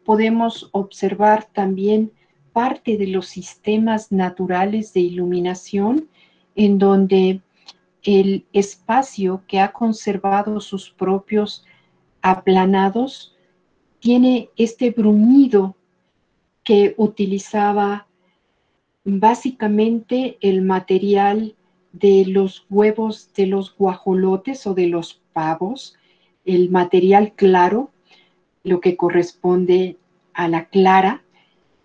podemos observar también parte de los sistemas naturales de iluminación en donde el espacio que ha conservado sus propios aplanados tiene este bruñido que utilizaba básicamente el material de los huevos de los guajolotes o de los pavos, el material claro, lo que corresponde a la clara,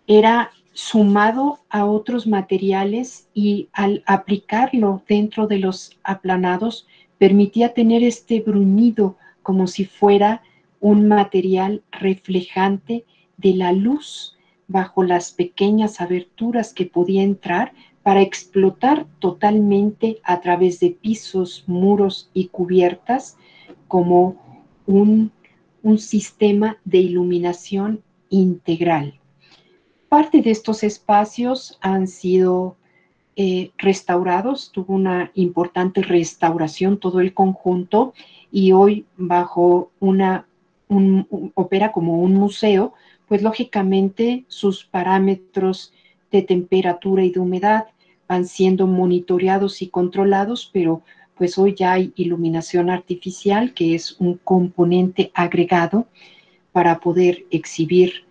era sumado a otros materiales y al aplicarlo dentro de los aplanados permitía tener este bruñido como si fuera un material reflejante de la luz bajo las pequeñas aberturas que podía entrar para explotar totalmente a través de pisos, muros y cubiertas como un sistema de iluminación integral. Parte de estos espacios han sido restaurados, tuvo una importante restauración todo el conjunto y hoy bajo opera como un museo, pues lógicamente sus parámetros de temperatura y de humedad van siendo monitoreados y controlados, pero pues hoy ya hay iluminación artificial, que es un componente agregado para poder exhibir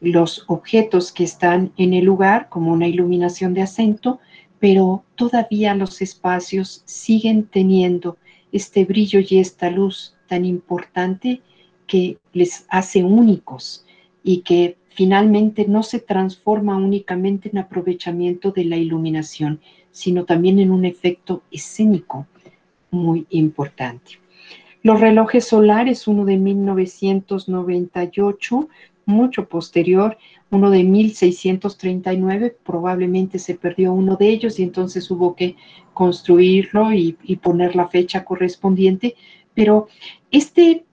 los objetos que están en el lugar como una iluminación de acento, pero todavía los espacios siguen teniendo este brillo y esta luz tan importante que les hace únicos y que finalmente no se transforma únicamente en aprovechamiento de la iluminación, sino también en un efecto escénico muy importante. Los relojes solares, uno de 1998, mucho posterior, uno de 1639, probablemente se perdió uno de ellos y entonces hubo que construirlo y poner la fecha correspondiente, pero este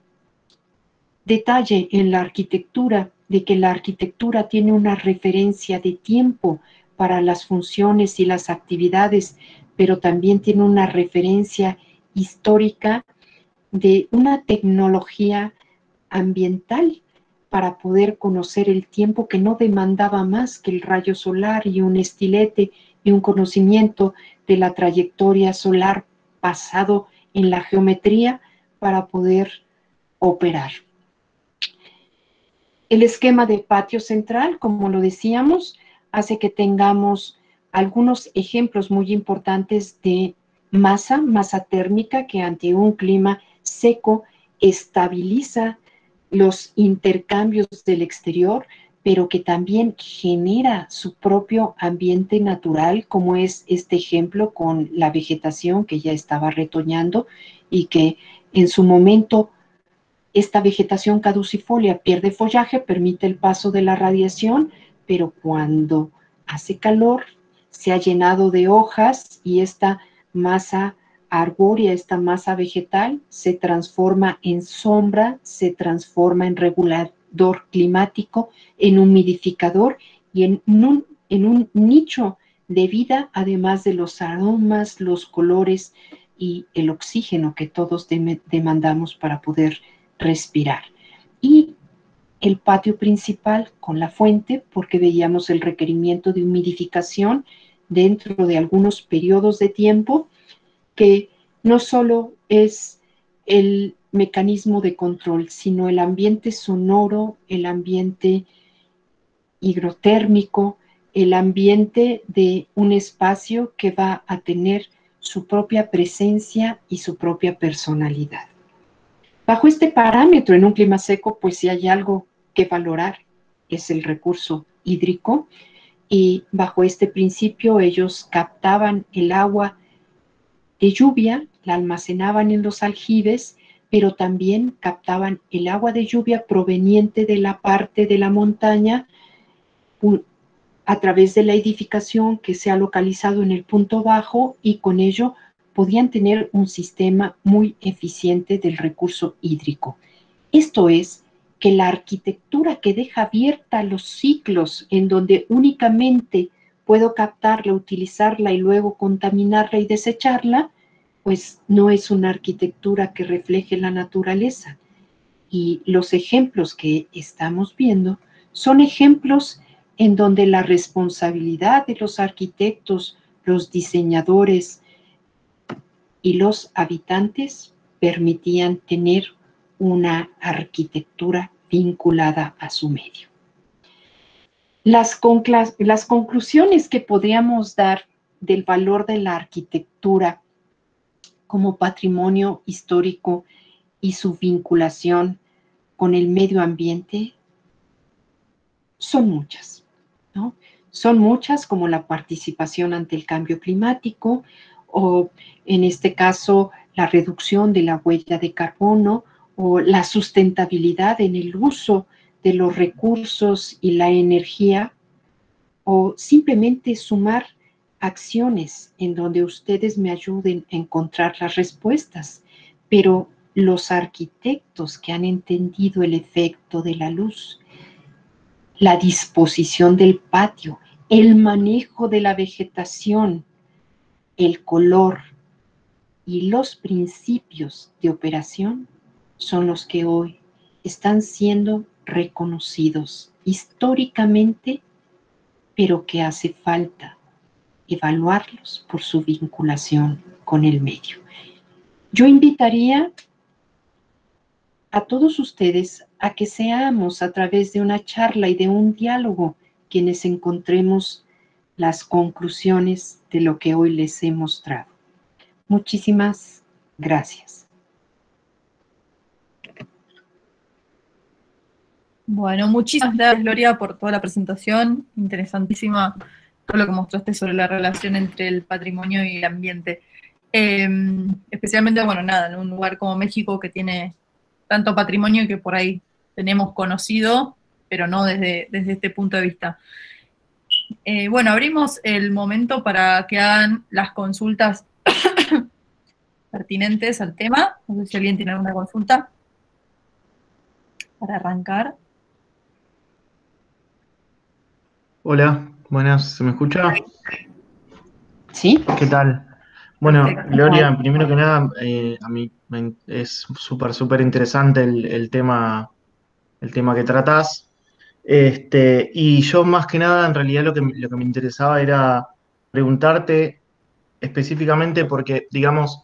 detalle en la arquitectura, de que la arquitectura tiene una referencia de tiempo para las funciones y las actividades, pero también tiene una referencia histórica de una tecnología ambiental para poder conocer el tiempo que no demandaba más que el rayo solar y un estilete y un conocimiento de la trayectoria solar basado en la geometría para poder operar. El esquema de patio central, como lo decíamos, hace que tengamos algunos ejemplos muy importantes de masa térmica que ante un clima seco estabiliza los intercambios del exterior, pero que también genera su propio ambiente natural, como es este ejemplo con la vegetación que ya estaba retoñando y que en su momento esta vegetación caducifolia pierde follaje, permite el paso de la radiación, pero cuando hace calor se ha llenado de hojas y esta masa arbórea, esta masa vegetal, se transforma en sombra, se transforma en regulador climático, en humidificador y en un nicho de vida, además de los aromas, los colores y el oxígeno que todos demandamos para poder respirar. Y el patio principal con la fuente, porque veíamos el requerimiento de humidificación dentro de algunos periodos de tiempo, que no solo es el mecanismo de control, sino el ambiente sonoro, el ambiente higrotérmico, el ambiente de un espacio que va a tener su propia presencia y su propia personalidad. Bajo este parámetro, en un clima seco, pues si hay algo que valorar, es el recurso hídrico, y bajo este principio ellos captaban el agua de lluvia, la almacenaban en los aljibes, pero también captaban el agua de lluvia proveniente de la parte de la montaña a través de la edificación que se ha localizado en el punto bajo, y con ello podían tener un sistema muy eficiente del recurso hídrico. Esto es, que la arquitectura que deja abierta los ciclos en donde únicamente puedo captarla, utilizarla y luego contaminarla y desecharla, pues no es una arquitectura que refleje la naturaleza. Y los ejemplos que estamos viendo son ejemplos en donde la responsabilidad de los arquitectos, los diseñadores y los habitantes permitían tener una arquitectura vinculada a su medio. Las conclusiones que podríamos dar del valor de la arquitectura como patrimonio histórico y su vinculación con el medio ambiente son muchas, ¿no? Son muchas, como la participación ante el cambio climático, o en este caso la reducción de la huella de carbono, o la sustentabilidad en el uso de los recursos y la energía, o simplemente sumar acciones en donde ustedes me ayuden a encontrar las respuestas. Pero los arquitectos que han entendido el efecto de la luz, la disposición del patio, el manejo de la vegetación, el color y los principios de operación, son los que hoy están siendo reconocidos históricamente, pero que hace falta evaluarlos por su vinculación con el medio. Yo invitaría a todos ustedes a que seamos, a través de una charla y de un diálogo, quienes encontremos las conclusiones de lo que hoy les he mostrado. Muchísimas gracias. Bueno, muchísimas gracias, Gloria, por toda la presentación. Interesantísima todo lo que mostraste sobre la relación entre el patrimonio y el ambiente. Especialmente, bueno, nada, en un lugar como México, que tiene tanto patrimonio que por ahí tenemos conocido, pero no desde este punto de vista. Bueno, abrimos el momento para que hagan las consultas pertinentes al tema. No sé si alguien tiene alguna consulta para arrancar. Hola, buenas, ¿se me escucha? ¿Sí? ¿Qué tal? Bueno, Perfecto. Gloria, primero que nada, a mí es súper interesante el tema que tratás. Y yo más que nada, en realidad lo que me interesaba era preguntarte específicamente porque, digamos,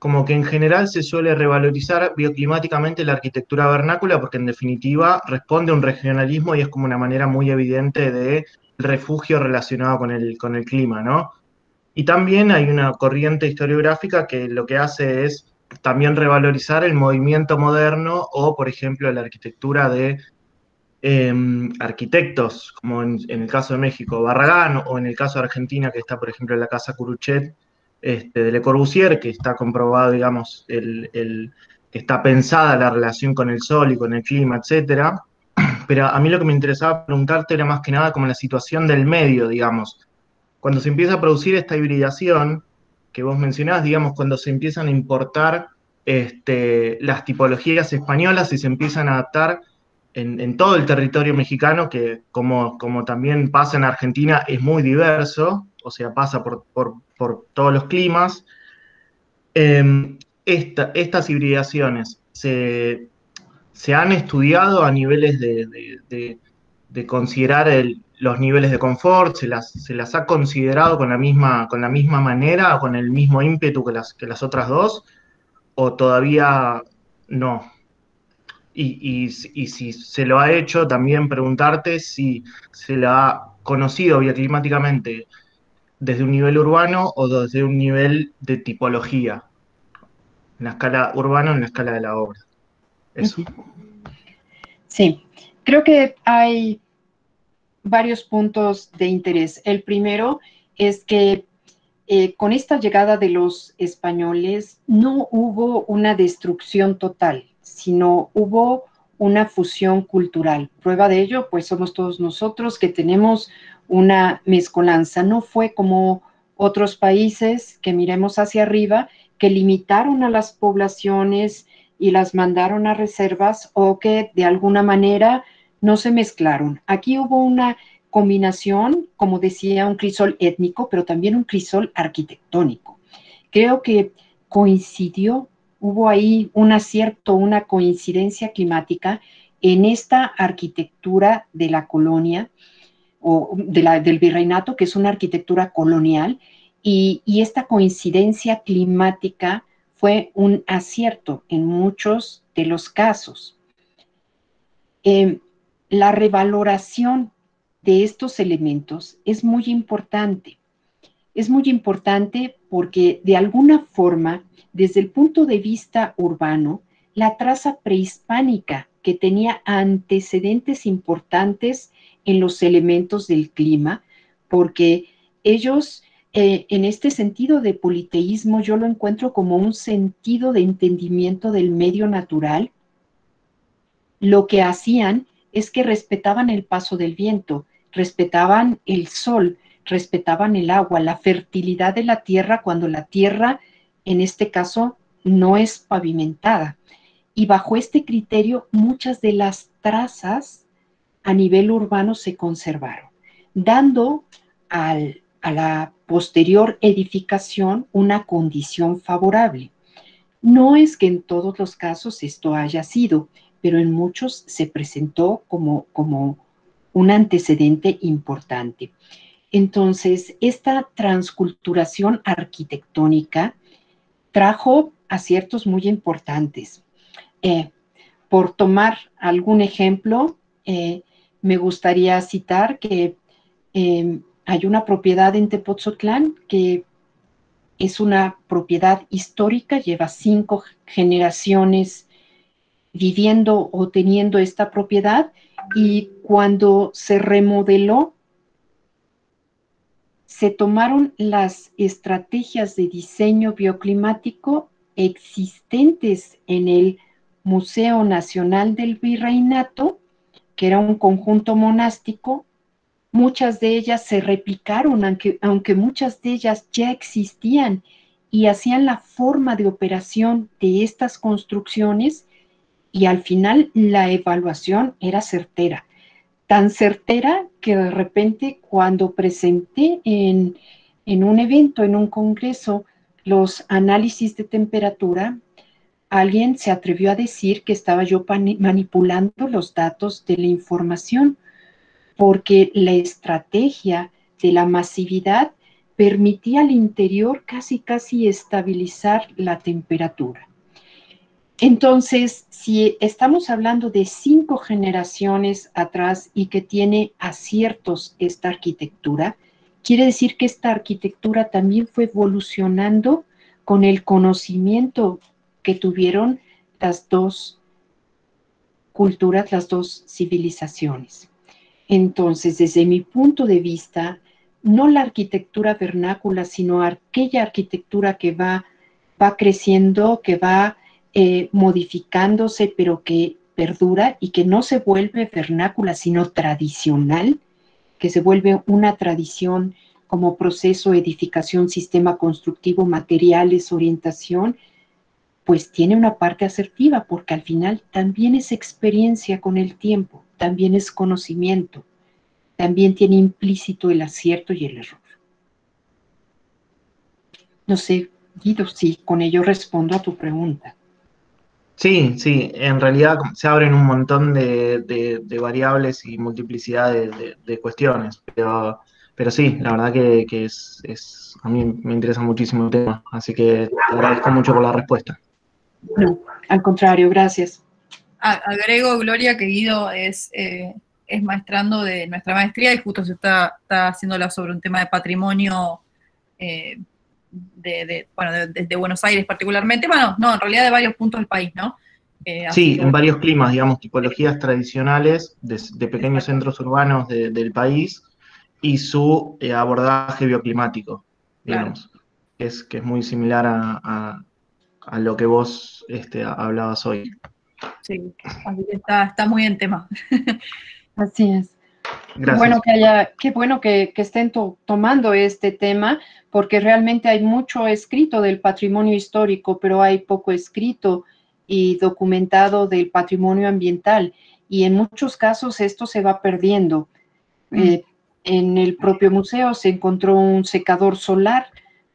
como que en general se suele revalorizar bioclimáticamente la arquitectura vernácula porque en definitiva responde a un regionalismo y es como una manera muy evidente de refugio relacionado con el clima, ¿no? Y también hay una corriente historiográfica que lo que hace es también revalorizar el movimiento moderno o, por ejemplo, la arquitectura de arquitectos, como en el caso de México, Barragán, o en el caso de Argentina, que está, por ejemplo, en la Casa Curuchet, de Le Corbusier, que está comprobado, digamos, que está pensada la relación con el sol y con el clima, etcétera. Pero a mí lo que me interesaba preguntarte era más que nada como la situación del medio, digamos. Cuando se empieza a producir esta hibridación que vos mencionás, digamos, cuando se empiezan a importar las tipologías españolas y se empiezan a adaptar en todo el territorio mexicano, que como también pasa en Argentina, es muy diverso, o sea, pasa por todos los climas. Estas hibridaciones se han estudiado a niveles de considerar los niveles de confort, se las ha considerado con la misma manera o con el mismo ímpetu que las otras dos, o todavía no. Y si se lo ha hecho, también preguntarte si se la ha conocido bioclimáticamente desde un nivel urbano o desde un nivel de tipología, en la escala urbana o en la escala de la obra. Eso. Sí, creo que hay varios puntos de interés. El primero es que con esta llegada de los españoles no hubo una destrucción total, sino hubo una fusión cultural. Prueba de ello, pues somos todos nosotros que tenemos una mezcolanza. No fue como otros países que miremos hacia arriba, que limitaron a las poblaciones y las mandaron a reservas o que de alguna manera no se mezclaron. Aquí hubo una combinación, como decía, un crisol étnico, pero también un crisol arquitectónico. Creo que coincidió, hubo ahí un acierto, una coincidencia climática en esta arquitectura de la colonia o del virreinato, que es una arquitectura colonial, y esta coincidencia climática fue un acierto en muchos de los casos. La revaloración de estos elementos es muy importante. Es muy importante porque de alguna forma, desde el punto de vista urbano, la traza prehispánica que tenía antecedentes importantes en los elementos del clima, porque ellos, en este sentido de politeísmo, yo lo encuentro como un sentido de entendimiento del medio natural. Lo que hacían es que respetaban el paso del viento, respetaban el sol, respetaban el agua, la fertilidad de la tierra cuando la tierra, en este caso, no es pavimentada. Y bajo este criterio, muchas de las trazas a nivel urbano se conservaron, dando a la posterior edificación una condición favorable. No es que en todos los casos esto haya sido, pero en muchos se presentó como un antecedente importante. Entonces, esta transculturación arquitectónica trajo aciertos muy importantes. Por tomar algún ejemplo, me gustaría citar que hay una propiedad en Tepotzotlán que es una propiedad histórica, lleva 5 generaciones viviendo o teniendo esta propiedad, y cuando se remodeló, se tomaron las estrategias de diseño bioclimático existentes en el Museo Nacional del Virreinato, que era un conjunto monástico. Muchas de ellas se replicaron, aunque muchas de ellas ya existían, y hacían la forma de operación de estas construcciones, y al final la evaluación era certera. Tan certera que de repente cuando presenté en un evento, en un congreso, los análisis de temperatura, alguien se atrevió a decir que estaba yo manipulando los datos de la información, porque la estrategia de la masividad permitía al interior casi estabilizar la temperatura. Entonces, si estamos hablando de 5 generaciones atrás y que tiene aciertos esta arquitectura, quiere decir que esta arquitectura también fue evolucionando con el conocimiento que tuvieron las dos culturas, las dos civilizaciones. Entonces, desde mi punto de vista, no la arquitectura vernácula, sino aquella arquitectura que va creciendo, que va modificándose, pero que perdura y que no se vuelve vernácula, sino tradicional, que se vuelve una tradición como proceso, edificación, sistema constructivo, materiales, orientación, pues tiene una parte asertiva, porque al final también es experiencia con el tiempo, también es conocimiento, también tiene implícito el acierto y el error. No sé Guido, sí, con ello respondo a tu pregunta. Sí, sí, en realidad se abren un montón de variables y multiplicidad de cuestiones, pero sí, la verdad que a mí me interesa muchísimo el tema, así que te agradezco mucho por la respuesta. No, al contrario, gracias. Agrego, Gloria, que Guido es maestrando de nuestra maestría y justo se está haciéndola sobre un tema de patrimonio de Buenos Aires particularmente, bueno, no, en realidad de varios puntos del país, ¿no? Sí, en bueno. varios climas, digamos, tipologías tradicionales de pequeños Exacto. centros urbanos del país y su abordaje bioclimático, digamos, que es muy similar a lo que vos hablabas hoy. Sí, así que está muy en tema. Así es. Gracias. Qué bueno que estén tomando este tema, porque realmente hay mucho escrito del patrimonio histórico, pero hay poco escrito y documentado del patrimonio ambiental. Y en muchos casos esto se va perdiendo. En el propio museo se encontró un secador solar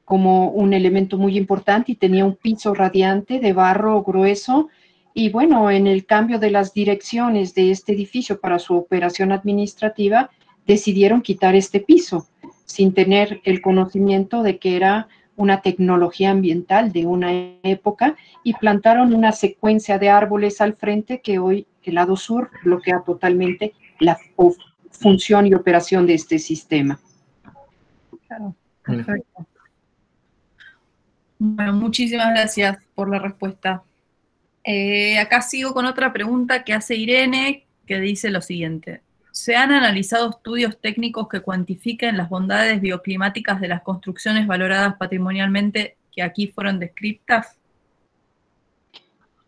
como un elemento muy importante y tenía un piso radiante de barro grueso. Y bueno, en el cambio de las direcciones de este edificio para su operación administrativa, decidieron quitar este piso sin tener el conocimiento de que era una tecnología ambiental de una época y plantaron una secuencia de árboles al frente que hoy el lado sur bloquea totalmente la función y operación de este sistema. Claro, perfecto. Bueno, muchísimas gracias por la respuesta. Acá sigo con otra pregunta que hace Irene, que dice lo siguiente. ¿Se han analizado estudios técnicos que cuantifiquen las bondades bioclimáticas de las construcciones valoradas patrimonialmente que aquí fueron descritas?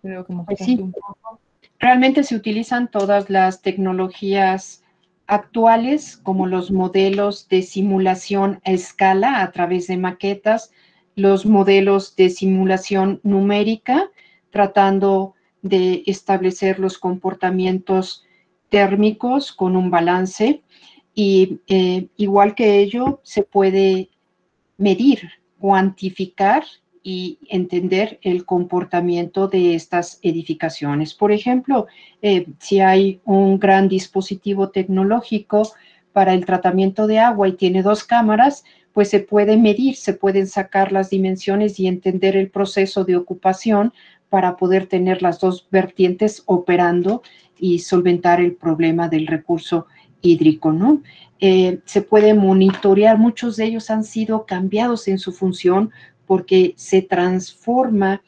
Creo que sí. Un poco. Realmente se utilizan todas las tecnologías actuales, como los modelos de simulación a escala a través de maquetas, los modelos de simulación numérica, tratando de establecer los comportamientos térmicos con un balance, y igual que ello, se puede medir, cuantificar y entender el comportamiento de estas edificaciones. Por ejemplo, si hay un gran dispositivo tecnológico para el tratamiento de agua y tiene 2 cámaras, pues se puede medir, se pueden sacar las dimensiones y entender el proceso de ocupación para poder tener las 2 vertientes operando y solventar el problema del recurso hídrico, ¿no? Se puede monitorear, muchos de ellos han sido cambiados en su función porque se transforma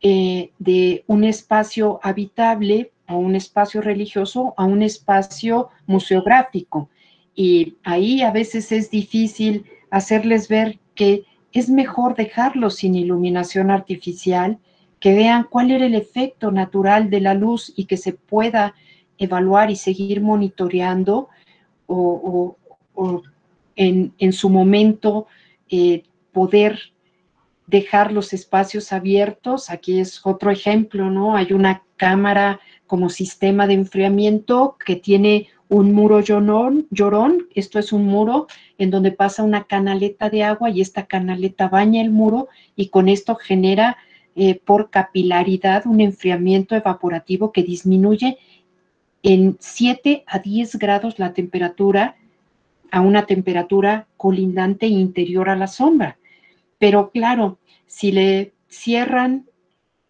de un espacio habitable a un espacio religioso a un espacio museográfico. Y ahí a veces es difícil hacerles ver que es mejor dejarlo sin iluminación artificial, que vean cuál era el efecto natural de la luz y que se pueda evaluar y seguir monitoreando o en su momento poder dejar los espacios abiertos. Aquí es otro ejemplo, ¿no? Hay una cámara como sistema de enfriamiento que tiene un muro llorón. Esto es un muro en donde pasa una canaleta de agua y esta canaleta baña el muro y con esto genera por capilaridad un enfriamiento evaporativo que disminuye en 7 a 10 grados la temperatura a una temperatura colindante e interior a la sombra. Pero claro, si le cierran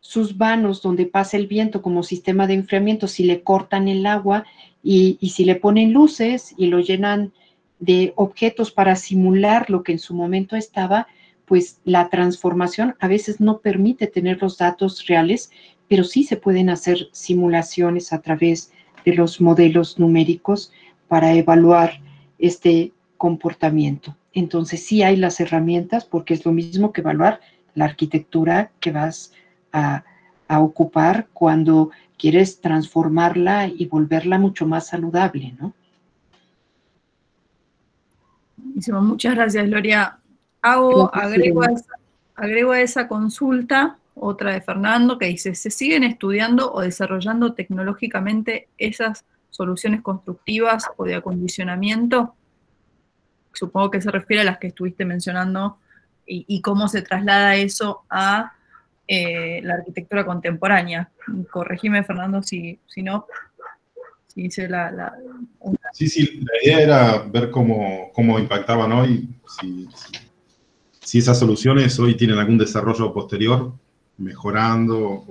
sus vanos donde pasa el viento como sistema de enfriamiento, si le cortan el agua y si le ponen luces y lo llenan de objetos para simular lo que en su momento estaba, pues la transformación a veces no permite tener los datos reales, pero sí se pueden hacer simulaciones a través de los modelos numéricos para evaluar este comportamiento. Entonces sí hay las herramientas porque es lo mismo que evaluar la arquitectura que vas a ocupar cuando quieres transformarla y volverla mucho más saludable, ¿no? Buenísimo, muchas gracias, Gloria. Agrego a esa consulta otra de Fernando que dice, ¿se siguen estudiando o desarrollando tecnológicamente esas soluciones constructivas o de acondicionamiento? Supongo que se refiere a las que estuviste mencionando y cómo se traslada eso a la arquitectura contemporánea. Corregime, Fernando, si no, si hice Sí, la idea era ver cómo impactaban hoy, si esas soluciones hoy tienen algún desarrollo posterior, mejorando,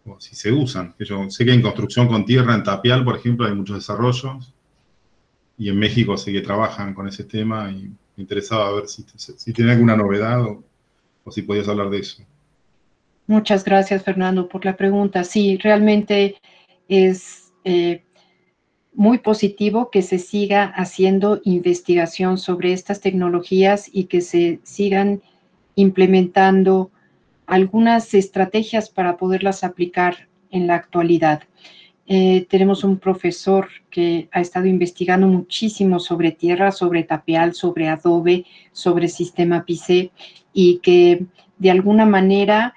o si se usan. Yo sé que en construcción con tierra, en tapial, por ejemplo, hay muchos desarrollos, y en México sé que trabajan con ese tema, y me interesaba ver si tiene alguna novedad o si podías hablar de eso. Muchas gracias, Fernando, por la pregunta. Sí, realmente es muy positivo que se siga haciendo investigación sobre estas tecnologías y que se sigan implementando algunas estrategias para poderlas aplicar en la actualidad. Tenemos un profesor que ha estado investigando muchísimo sobre tierra, sobre tapial, sobre adobe, sobre sistema PICE, y que de alguna manera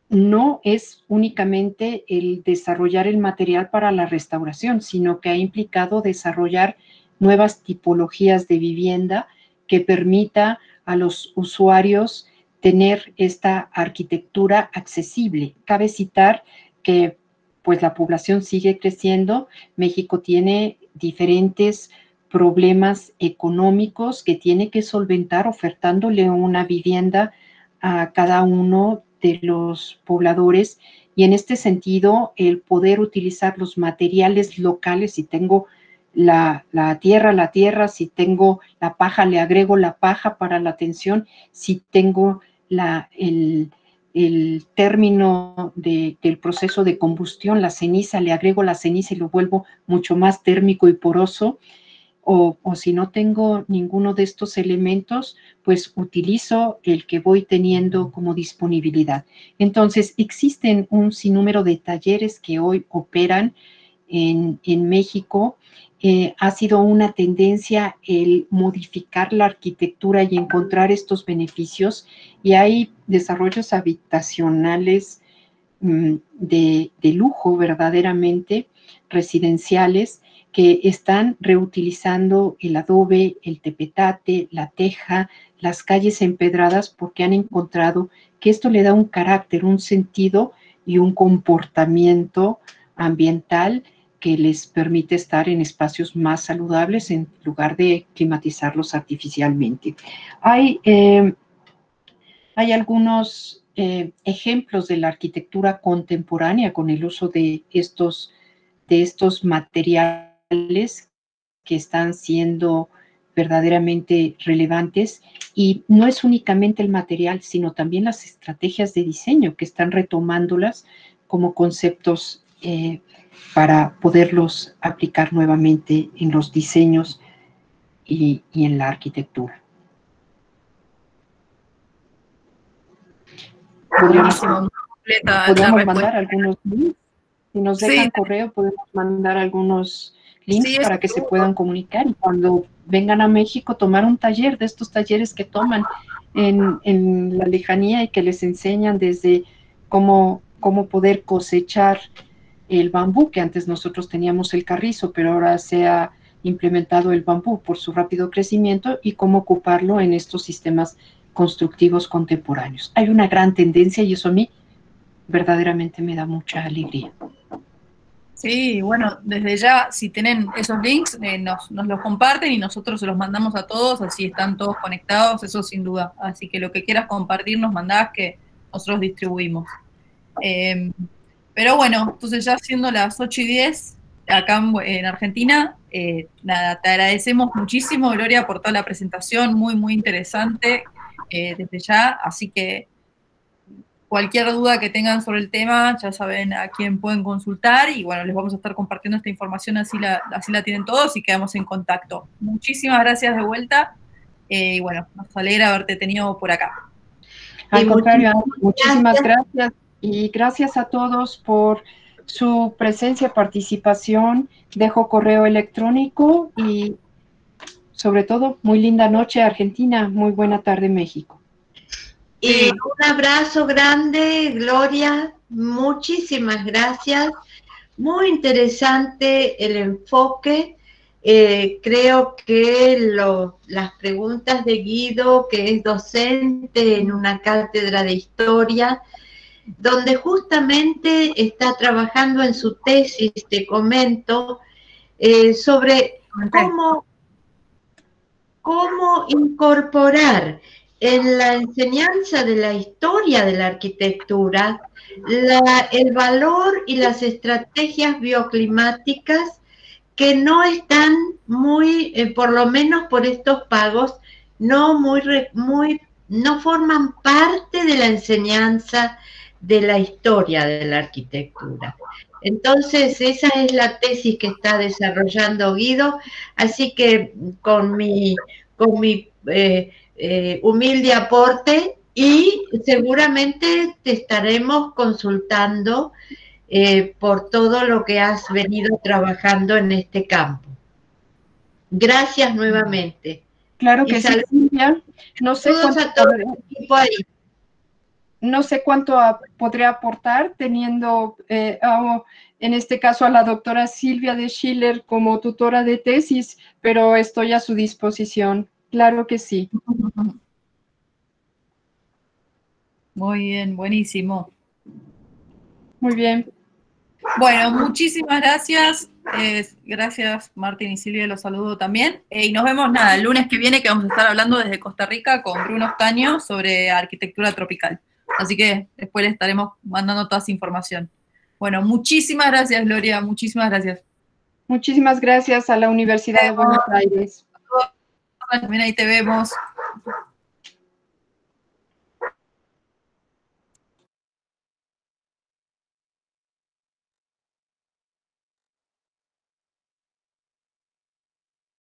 no es únicamente el desarrollar el material para la restauración, sino que ha implicado desarrollar nuevas tipologías de vivienda que permita a los usuarios tener esta arquitectura accesible. Cabe citar que pues la población sigue creciendo, México tiene diferentes problemas económicos que tiene que solventar ofertándole una vivienda a cada uno de los pobladores, y en este sentido el poder utilizar los materiales locales, si tengo la tierra, si tengo la paja, le agrego la paja para la tensión, si tengo el término del proceso de combustión, la ceniza, le agrego la ceniza y lo vuelvo mucho más térmico y poroso. O si no tengo ninguno de estos elementos, pues utilizo el que voy teniendo como disponibilidad. Entonces, existen un sinnúmero de talleres que hoy operan en México. Ha sido una tendencia el modificar la arquitectura y encontrar estos beneficios, y hay desarrollos habitacionales de lujo verdaderamente, residenciales, que están reutilizando el adobe, el tepetate, la teja, las calles empedradas, porque han encontrado que esto le da un carácter, un sentido y un comportamiento ambiental que les permite estar en espacios más saludables en lugar de climatizarlos artificialmente. Hay algunos ejemplos de la arquitectura contemporánea con el uso de estos materiales que están siendo verdaderamente relevantes, y no es únicamente el material, sino también las estrategias de diseño que están retomándolas como conceptos para poderlos aplicar nuevamente en los diseños y en la arquitectura. Podríamos mandar algunos links. Si nos dejan correo, podemos mandar algunos links para que se puedan comunicar, y cuando vengan a México tomar un taller, de estos talleres que toman en la lejanía y que les enseñan desde cómo poder cosechar el bambú, que antes nosotros teníamos el carrizo, pero ahora se ha implementado el bambú por su rápido crecimiento, y cómo ocuparlo en estos sistemas constructivos contemporáneos. Hay una gran tendencia y eso a mí verdaderamente me da mucha alegría. Sí, bueno, desde ya, si tienen esos links, nos los comparten y nosotros se los mandamos a todos, así están todos conectados, eso sin duda. Así que lo que quieras compartir nos mandás, que nosotros distribuimos. Pero bueno, entonces ya siendo las 8:10 acá en Argentina, nada, te agradecemos muchísimo, Gloria, por toda la presentación, muy, muy interesante desde ya, así que cualquier duda que tengan sobre el tema, ya saben a quién pueden consultar, y bueno, les vamos a estar compartiendo esta información, así la tienen todos y quedamos en contacto. Muchísimas gracias de vuelta, y bueno, nos alegra haberte tenido por acá. Al contrario, muchísimas gracias, y gracias a todos por su presencia, participación. Dejo correo electrónico y sobre todo, muy linda noche Argentina, muy buena tarde México. Y un abrazo grande, Gloria, muchísimas gracias. Muy interesante el enfoque. creo que las preguntas de Guido, que es docente en una cátedra de historia, donde justamente está trabajando en su tesis, te comento, sobre cómo incorporar en la enseñanza de la historia de la arquitectura el valor y las estrategias bioclimáticas que no están muy, por lo menos por estos pagos, no forman parte de la enseñanza de la historia de la arquitectura. Entonces, esa es la tesis que está desarrollando Guido, así que con mi humilde aporte, y seguramente te estaremos consultando por todo lo que has venido trabajando en este campo. Gracias nuevamente. Claro que sí, Silvia. No sé cuánto podría aportar teniendo, en este caso, a la doctora Silvia de Schiller como tutora de tesis, pero estoy a su disposición. Claro que sí. Muy bien, buenísimo. Muy bien. Bueno, muchísimas gracias. Gracias, Martín y Silvia, los saludo también. Y nos vemos, el lunes que viene, que vamos a estar hablando desde Costa Rica con Bruno Ostaño sobre arquitectura tropical. Así que después le estaremos mandando toda esa información. Bueno, muchísimas gracias, Gloria, muchísimas gracias. Muchísimas gracias a la Universidad de Buenos Aires. También ahí te vemos.